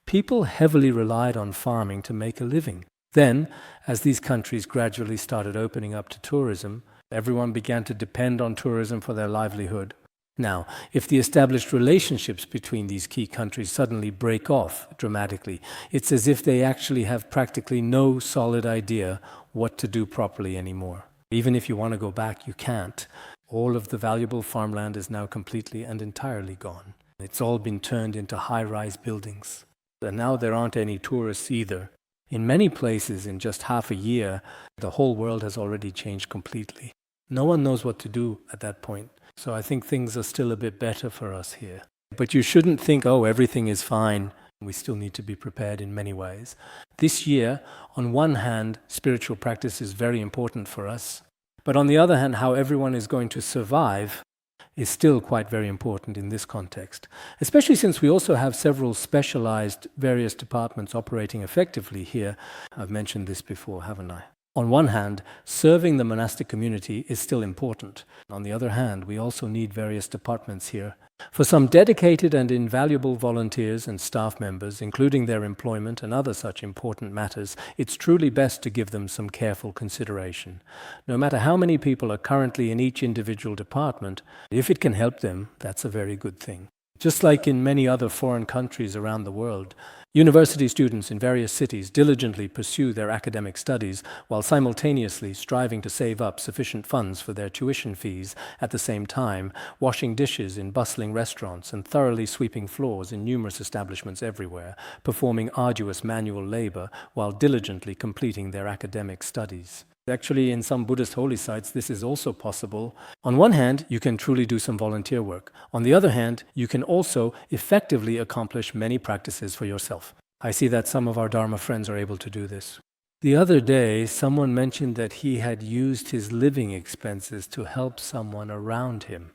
People heavily relied on farming to make a living. Then, as these countries gradually started opening up to tourism, everyone began to depend on tourism for their livelihood. Now, if the established relationships between these key countries suddenly break off dramatically, it's as if they actually have practically no solid idea what to do properly anymore. Even if you want to go back, you can't. All of the valuable farmland is now completely and entirely gone. It's all been turned into high-rise buildings. And now there aren't any tourists either. In many places, in just half a year, the whole world has already changed completely. No one knows what to do at that point. So I think things are still a bit better for us here. But you shouldn't think, oh, everything is fine. We still need to be prepared in many ways. This year, on one hand, spiritual practice is very important for us. But on the other hand, how everyone is going to survive is still quite very important in this context, especially since we also have several specialized various departments operating effectively here. I've mentioned this before, haven't I? On one hand, serving the monastic community is still important. On the other hand, we also need various departments here. For some dedicated and invaluable volunteers and staff members, including their employment and other such important matters, it's truly best to give them some careful consideration. No matter how many people are currently in each individual department, if it can help them, that's a very good thing. Just like in many other foreign countries around the world, university students in various cities diligently pursue their academic studies while simultaneously striving to save up sufficient funds for their tuition fees, at the same time washing dishes in bustling restaurants and thoroughly sweeping floors in numerous establishments everywhere, performing arduous manual labor while diligently completing their academic studies. Actually, in some Buddhist holy sites, this is also possible. On one hand, you can truly do some volunteer work. On the other hand, you can also effectively accomplish many practices for yourself. I see that some of our Dharma friends are able to do this. The other day, someone mentioned that he had used his living expenses to help someone around him.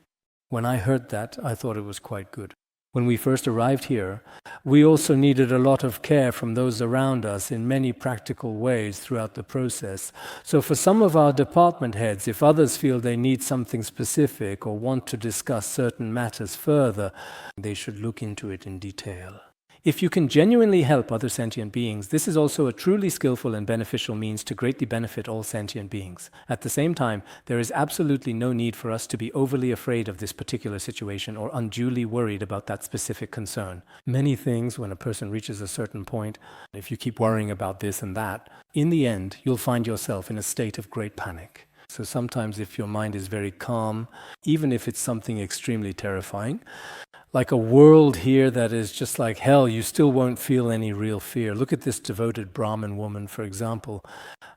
When I heard that, I thought it was quite good. When we first arrived here, we also needed a lot of care from those around us in many practical ways throughout the process. So for some of our department heads, if others feel they need something specific or want to discuss certain matters further, they should look into it in detail. If you can genuinely help other sentient beings, this is also a truly skillful and beneficial means to greatly benefit all sentient beings. At the same time, there is absolutely no need for us to be overly afraid of this particular situation or unduly worried about that specific concern. Many things, when a person reaches a certain point, if you keep worrying about this and that, in the end, you'll find yourself in a state of great panic. So sometimes if your mind is very calm, even if it's something extremely terrifying, like a world here that is just like hell, you still won't feel any real fear. Look at this devoted Brahmin woman, for example.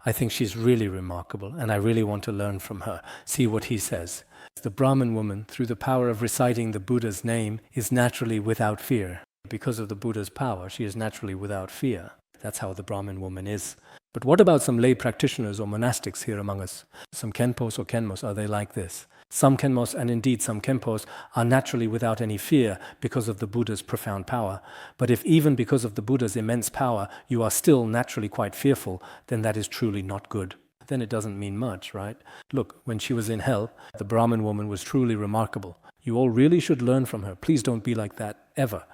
I think she's really remarkable, and I really want to learn from her. See what he says. The Brahmin woman, through the power of reciting the Buddha's name, is naturally without fear. Because of the Buddha's power, she is naturally without fear. That's how the Brahmin woman is. But what about some lay practitioners or monastics here among us? Some Khenpos or Khenmos, are they like this? Some Khenmos, and indeed some Khenpos, are naturally without any fear because of the Buddha's profound power. But if even because of the Buddha's immense power you are still naturally quite fearful, then that is truly not good. Then it doesn't mean much, right? Look, when she was in hell, the Brahmin woman was truly remarkable. You all really should learn from her. Please don't be like that, ever.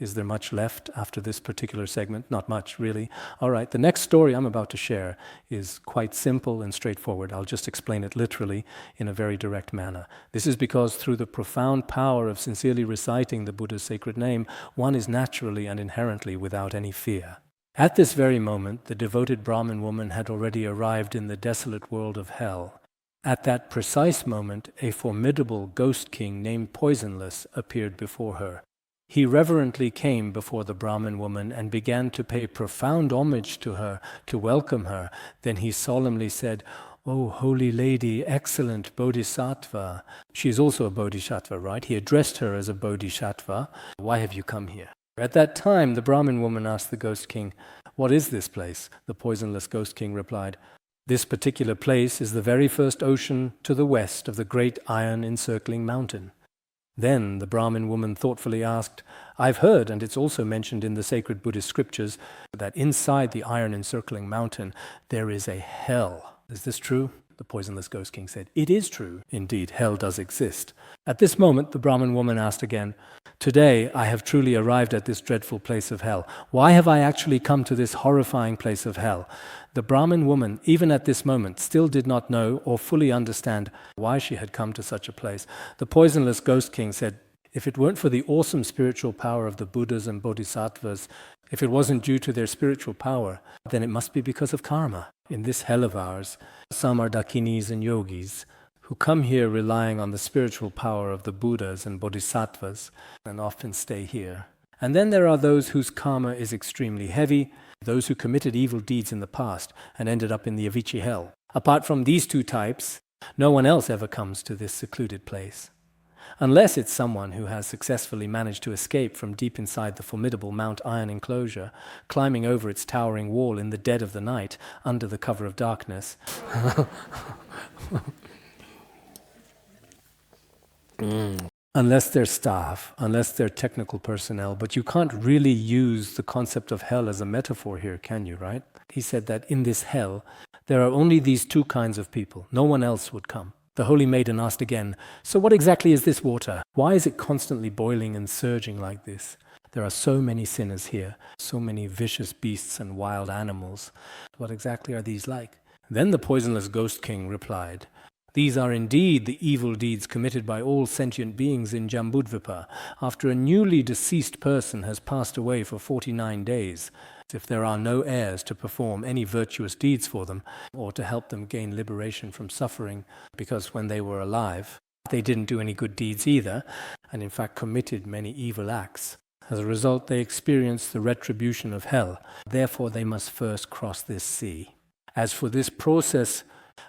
Is there much left after this particular segment? Not much, really. All right, the next story I'm about to share is quite simple and straightforward. I'll just explain it literally in a very direct manner. This is because through the profound power of sincerely reciting the Buddha's sacred name, one is naturally and inherently without any fear. At this very moment, the devoted Brahmin woman had already arrived in the desolate world of hell. At that precise moment, a formidable ghost king named Poisonless appeared before her. He reverently came before the Brahmin woman and began to pay profound homage to her, to welcome her. Then he solemnly said, "O holy lady, excellent Bodhisattva." She is also a Bodhisattva, right? He addressed her as a Bodhisattva. "Why have you come here?" At that time, the Brahmin woman asked the ghost king, "What is this place?" The poisonless ghost king replied, "This particular place is the very first ocean to the west of the great iron encircling mountain." Then the Brahmin woman thoughtfully asked, "I've heard, and it's also mentioned in the sacred Buddhist scriptures, that inside the iron encircling mountain there is a hell. Is this true?" The poisonless ghost king said, "It is true. Indeed, hell does exist." At this moment, the Brahmin woman asked again, "Today I have truly arrived at this dreadful place of hell. Why have I actually come to this horrifying place of hell?" The Brahmin woman, even at this moment, still did not know or fully understand why she had come to such a place. The poisonless ghost king said, If it weren't for the awesome spiritual power of the Buddhas and Bodhisattvas, if it wasn't due to their spiritual power, then it must be because of karma. In this hell of ours, some are dakinis and yogis who come here relying on the spiritual power of the Buddhas and Bodhisattvas and often stay here. And then there are those whose karma is extremely heavy, those who committed evil deeds in the past and ended up in the Avicii hell. Apart from these two types, no one else ever comes to this secluded place. Unless it's someone who has successfully managed to escape from deep inside the formidable Mount Iron enclosure, climbing over its towering wall in the dead of the night under the cover of darkness. Unless they're staff, unless they're technical personnel, but you can't really use the concept of hell as a metaphor here, can you, right? He said that in this hell, there are only these two kinds of people. No one else would come. The Holy Maiden asked again, "So what exactly is this water? Why is it constantly boiling and surging like this? There are so many sinners here, so many vicious beasts and wild animals. What exactly are these like?" Then the poisonless Ghost King replied, "These are indeed the evil deeds committed by all sentient beings in Jambudvipa after a newly deceased person has passed away for 49 days. If there are no heirs to perform any virtuous deeds for them or to help them gain liberation from suffering, because when they were alive, they didn't do any good deeds either, and in fact committed many evil acts. As a result, they experience the retribution of hell. Therefore, they must first cross this sea. As for this process,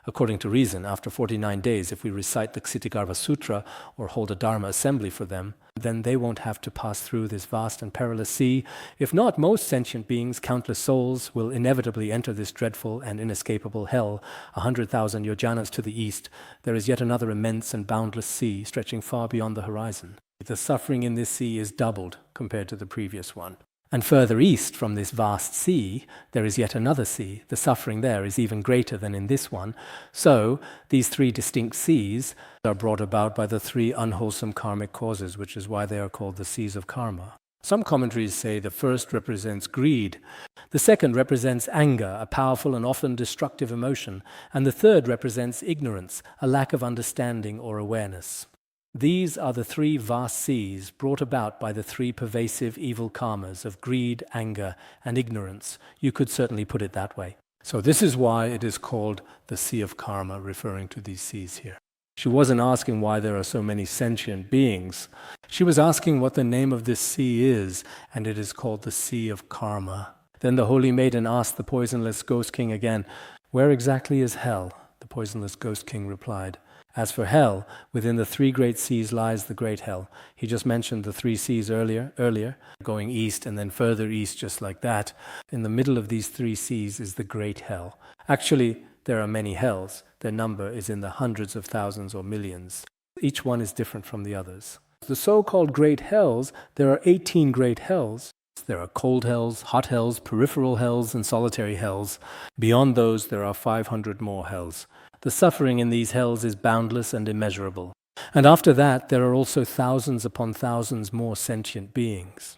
according to reason, after 49 days, if we recite the Ksitigarbha Sutra or hold a Dharma assembly for them, then they won't have to pass through this vast and perilous sea. If not, most sentient beings, countless souls, will inevitably enter this dreadful and inescapable hell. 100,000 yojanas to the east, there is yet another immense and boundless sea stretching far beyond the horizon. The suffering in this sea is doubled compared to the previous one. And further east from this vast sea, there is yet another sea. The suffering there is even greater than in this one. So, these three distinct seas are brought about by the three unwholesome karmic causes, which is why they are called the seas of karma. Some commentaries say the first represents greed, the second represents anger, a powerful and often destructive emotion, and the third represents ignorance, a lack of understanding or awareness. These are the three vast seas brought about by the three pervasive evil karmas of greed, anger, and ignorance. You could certainly put it that way. So this is why it is called the Sea of Karma, referring to these seas here. She wasn't asking why there are so many sentient beings. She was asking what the name of this sea is, and it is called the Sea of Karma. Then the Holy Maiden asked the poisonless Ghost King again, "Where exactly is hell?" The poisonless Ghost King replied, "As for hell, within the three great seas lies the great hell." He just mentioned the three seas earlier, going east and then further east just like that. In the middle of these three seas is the great hell. Actually, there are many hells. Their number is in the hundreds of thousands or millions. Each one is different from the others. The so-called great hells, there are 18 great hells. There are cold hells, hot hells, peripheral hells, and solitary hells. Beyond those, there are 500 more hells. The suffering in these hells is boundless and immeasurable. And after that, there are also thousands upon thousands more sentient beings.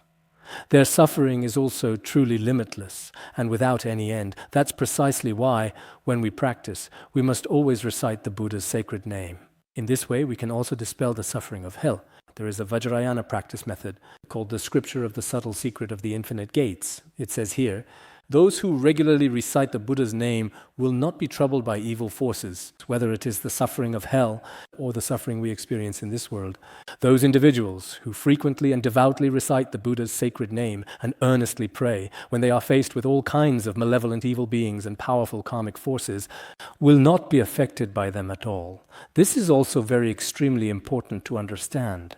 Their suffering is also truly limitless and without any end. That's precisely why, when we practice, we must always recite the Buddha's sacred name. In this way, we can also dispel the suffering of hell. There is a Vajrayana practice method called the Scripture of the Subtle Secret of the Infinite Gates. It says here, "Those who regularly recite the Buddha's name will not be troubled by evil forces, whether it is the suffering of hell or the suffering we experience in this world. Those individuals who frequently and devoutly recite the Buddha's sacred name and earnestly pray when they are faced with all kinds of malevolent evil beings and powerful karmic forces will not be affected by them at all." This is also very extremely important to understand.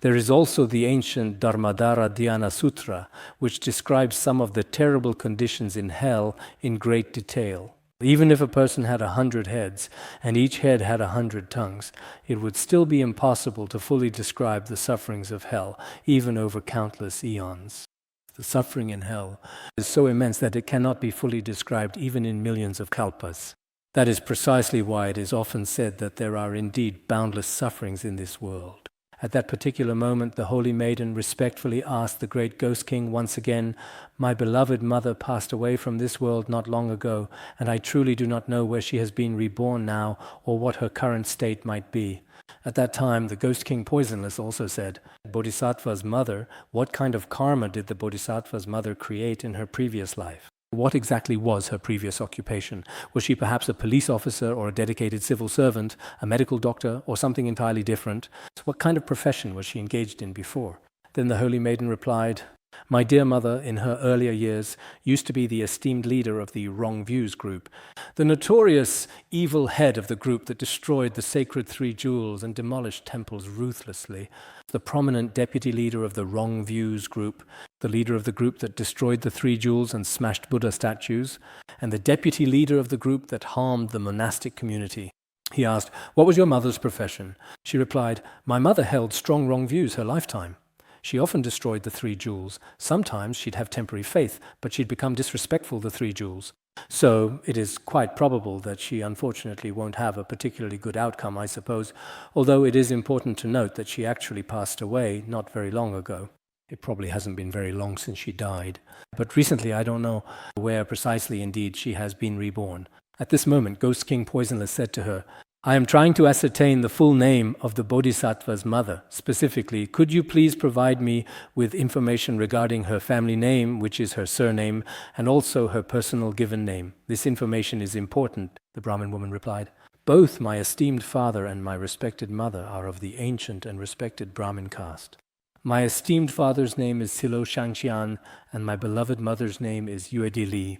There is also the ancient Dharmadhara Dhyana Sutra, which describes some of the terrible conditions in hell in great detail. Even if a person had 100 heads, and each head had 100 tongues, it would still be impossible to fully describe the sufferings of hell, even over countless eons. The suffering in hell is so immense that it cannot be fully described even in millions of kalpas. That is precisely why it is often said that there are indeed boundless sufferings in this world. At that particular moment, the Holy Maiden respectfully asked the great Ghost King once again, "My beloved mother passed away from this world not long ago, and I truly do not know where she has been reborn now or what her current state might be. At that time, the Ghost King Poisonless also said, Bodhisattva's mother, what kind of karma did the Bodhisattva's mother create in her previous life? What exactly was her previous occupation? Was she perhaps a police officer or a dedicated civil servant, a medical doctor, or something entirely different? So what kind of profession was she engaged in before? Then the holy maiden replied, my dear mother, in her earlier years, used to be the esteemed leader of the Wrong Views group, the notorious evil head of the group that destroyed the sacred three jewels and demolished temples ruthlessly, the prominent deputy leader of the Wrong Views group, the leader of the group that destroyed the three jewels and smashed Buddha statues, and the deputy leader of the group that harmed the monastic community. He asked, what was your mother's profession? She replied, my mother held strong wrong views her lifetime. She often destroyed the three jewels. Sometimes she'd have temporary faith, but she'd become disrespectful of the three jewels. So it is quite probable that she unfortunately won't have a particularly good outcome, I suppose, although it is important to note that she actually passed away not very long ago. It probably hasn't been very long since she died. But recently, I don't know where precisely indeed she has been reborn. At this moment, Ghost King Poisonless said to her, I am trying to ascertain the full name of the Bodhisattva's mother. Specifically, could you please provide me with information regarding her family name, which is her surname, and also her personal given name? This information is important, the Brahmin woman replied. Both my esteemed father and my respected mother are of the ancient and respected Brahmin caste. My esteemed father's name is Silo Shangxian, and my beloved mother's name is Yuedili.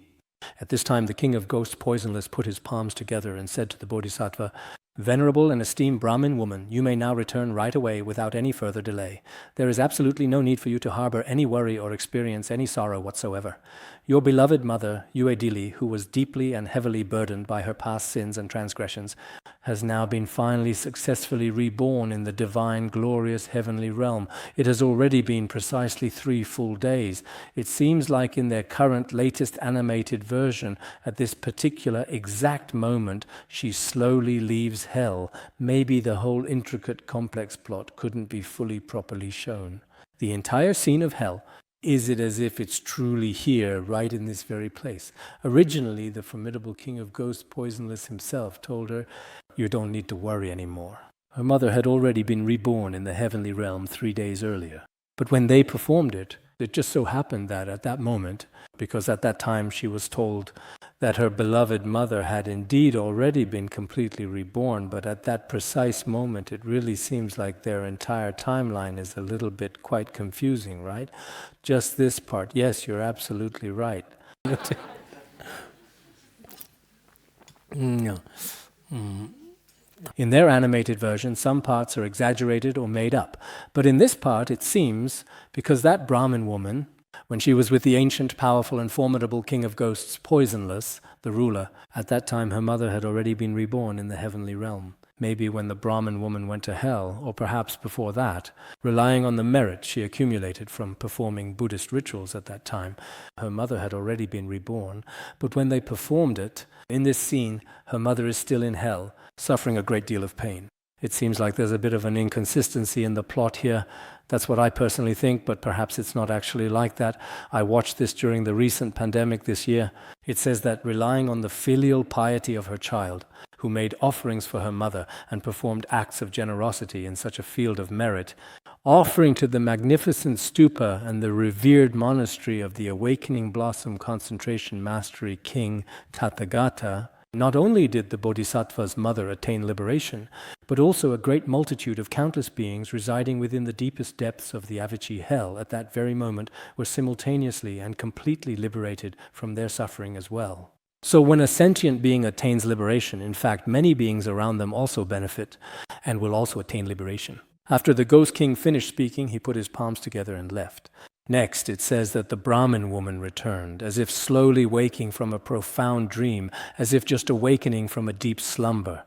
At this time, the king of ghosts Poisonless put his palms together and said to the Bodhisattva, Venerable and esteemed Brahmin woman, you may now return right away without any further delay. There is absolutely no need for you to harbor any worry or experience any sorrow whatsoever. Your beloved mother, Yuedili, who was deeply and heavily burdened by her past sins and transgressions, has now been finally successfully reborn in the divine, glorious heavenly realm. It has already been precisely 3 full days. It seems like in their current latest animated version, at this particular exact moment, she slowly leaves hell. Maybe the whole intricate complex plot couldn't be fully properly shown. The entire scene of hell, is it as if it's truly here, right in this very place? Originally, the formidable king of ghosts Poisonless himself told her, you don't need to worry anymore. Her mother had already been reborn in the heavenly realm 3 days earlier. But when they performed it just so happened that at that moment, because at that time she was told that her beloved mother had indeed already been completely reborn, but at that precise moment it really seems like their entire timeline is a little bit quite confusing, right? Just this part, yes, you're absolutely right. In their animated version, some parts are exaggerated or made up. But in this part, it seems, because that Brahmin woman, when she was with the ancient, powerful, and formidable king of ghosts, Poisonless, the ruler, at that time her mother had already been reborn in the heavenly realm. Maybe when the Brahmin woman went to hell, or perhaps before that, relying on the merit she accumulated from performing Buddhist rituals at that time, her mother had already been reborn. But when they performed it, in this scene, her mother is still in hell, suffering a great deal of pain. It seems like there's a bit of an inconsistency in the plot here. That's what I personally think, but perhaps it's not actually like that. I watched this during the recent pandemic this year. It says that relying on the filial piety of her child, who made offerings for her mother and performed acts of generosity in such a field of merit, offering to the magnificent stupa and the revered monastery of the Awakening Blossom Concentration Mastery King Tathagata, not only did the Bodhisattva's mother attain liberation, but also a great multitude of countless beings residing within the deepest depths of the Avicii hell at that very moment were simultaneously and completely liberated from their suffering as well. So when a sentient being attains liberation, in fact, many beings around them also benefit and will also attain liberation. After the Ghost King finished speaking, he put his palms together and left. Next, it says that the Brahmin woman returned, as if slowly waking from a profound dream, as if just awakening from a deep slumber.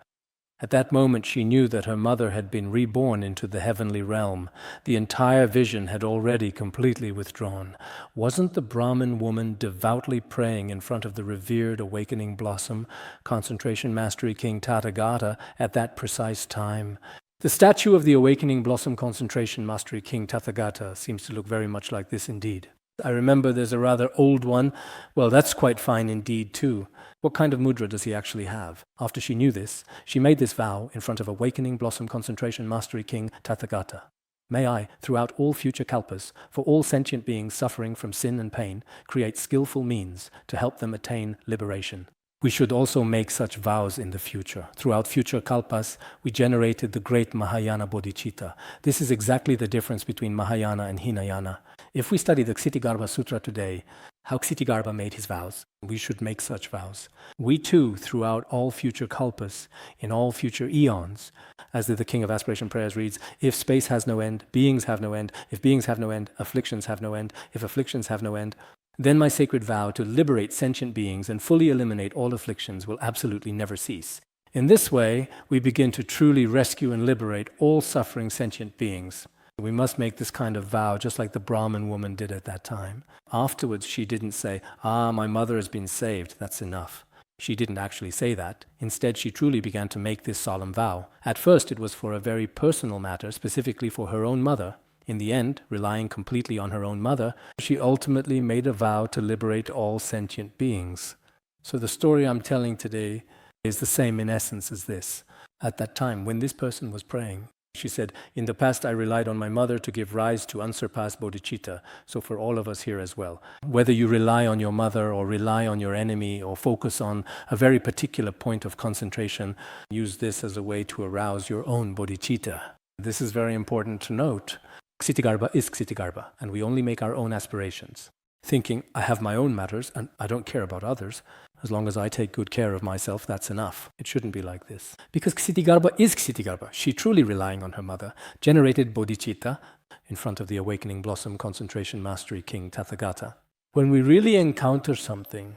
At that moment, she knew that her mother had been reborn into the heavenly realm. The entire vision had already completely withdrawn. Wasn't the Brahmin woman devoutly praying in front of the revered Awakening Blossom Concentration Mastery King Tathagata at that precise time? The statue of the Awakening Blossom Concentration Mastery King Tathagata seems to look very much like this indeed. I remember there's a rather old one. Well, that's quite fine indeed too. What kind of mudra does he actually have? After she knew this, she made this vow in front of Awakening Blossom Concentration Mastery King Tathagata. May I, throughout all future kalpas, for all sentient beings suffering from sin and pain, create skillful means to help them attain liberation. We should also make such vows in the future. Throughout future kalpas, we generated the great Mahayana bodhicitta. This is exactly the difference between Mahayana and Hinayana. If we study the Ksitigarbha Sutra today, how Ksitigarbha made his vows, we should make such vows. We too, throughout all future kalpas, in all future eons, as the King of Aspiration Prayers reads, if space has no end, beings have no end. If beings have no end, afflictions have no end. If afflictions have no end, then my sacred vow to liberate sentient beings and fully eliminate all afflictions will absolutely never cease. In this way, we begin to truly rescue and liberate all suffering sentient beings. We must make this kind of vow just like the Brahmin woman did at that time. Afterwards, she didn't say, my mother has been saved, that's enough. She didn't actually say that. Instead, she truly began to make this solemn vow. At first, it was for a very personal matter, specifically for her own mother. In the end, relying completely on her own mother, she ultimately made a vow to liberate all sentient beings. So the story I'm telling today is the same in essence as this. At that time, when this person was praying, she said, in the past I relied on my mother to give rise to unsurpassed bodhicitta, so for all of us here as well. Whether you rely on your mother or rely on your enemy or focus on a very particular point of concentration, use this as a way to arouse your own bodhicitta. This is very important to note. Ksitigarbha is Ksitigarbha, and we only make our own aspirations. Thinking, I have my own matters and I don't care about others. As long as I take good care of myself, that's enough. It shouldn't be like this. Because Ksitigarbha is Ksitigarbha. She truly relying on her mother, generated bodhicitta in front of the Awakening Blossom Concentration Mastery King Tathagata. When we really encounter something,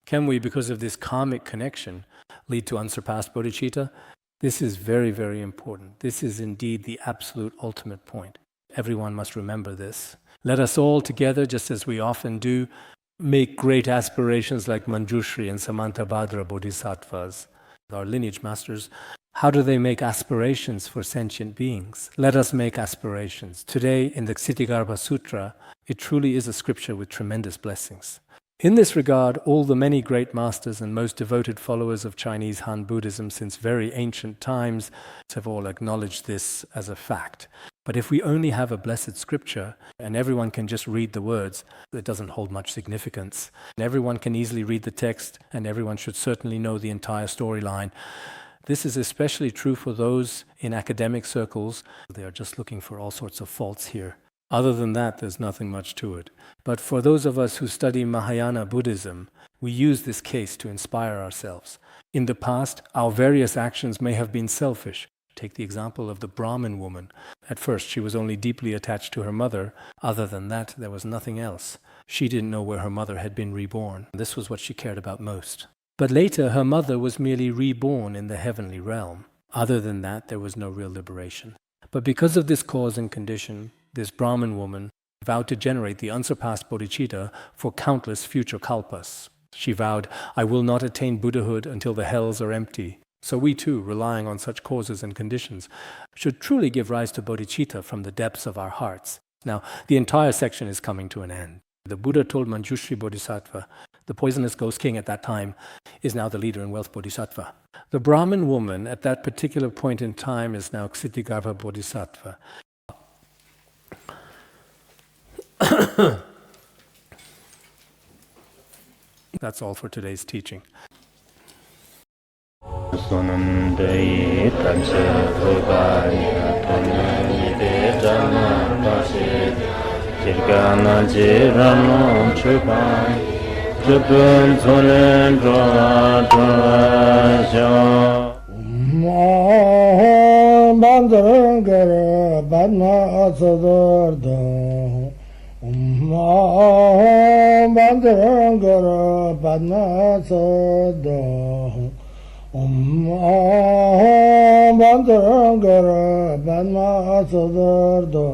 can we, because of this karmic connection, lead to unsurpassed bodhicitta? This is very, very important. This is indeed the absolute ultimate point. Everyone must remember this. Let us all together, just as we often do, make great aspirations like Manjushri and Samantabhadra Bodhisattvas, our lineage masters. How do they make aspirations for sentient beings? Let us make aspirations. Today, in the Ksitigarbha Sutra, it truly is a scripture with tremendous blessings. In this regard, all the many great masters and most devoted followers of Chinese Han Buddhism since very ancient times have all acknowledged this as a fact. But if we only have a blessed scripture and everyone can just read the words, it doesn't hold much significance. And everyone can easily read the text and everyone should certainly know the entire storyline. This is especially true for those in academic circles. They are just looking for all sorts of faults here. Other than that, there's nothing much to it. But for those of us who study Mahayana Buddhism, we use this case to inspire ourselves. In the past, our various actions may have been selfish. Take the example of the Brahmin woman. At first, she was only deeply attached to her mother. Other than that, there was nothing else. She didn't know where her mother had been reborn. This was what she cared about most. But later, her mother was merely reborn in the heavenly realm. Other than that, there was no real liberation. But because of this cause and condition, this Brahmin woman vowed to generate the unsurpassed bodhicitta for countless future kalpas. She vowed, I will not attain Buddhahood until the hells are empty. So we too, relying on such causes and conditions, should truly give rise to bodhicitta from the depths of our hearts. Now, the entire section is coming to an end. The Buddha told Manjushri Bodhisattva, the poisonous ghost king at that time, is now the leader in wealth Bodhisattva. The Brahmin woman at that particular point in time is now Ksitigarbha Bodhisattva. That's all for today's teaching. Sonam dei tamse rupaya tonne de dhamma pase kirgana jirano chupai chupun zonen droa droa jo bandangara badna asadarda bandangara badna asadarda Bandangara Badma Sadarda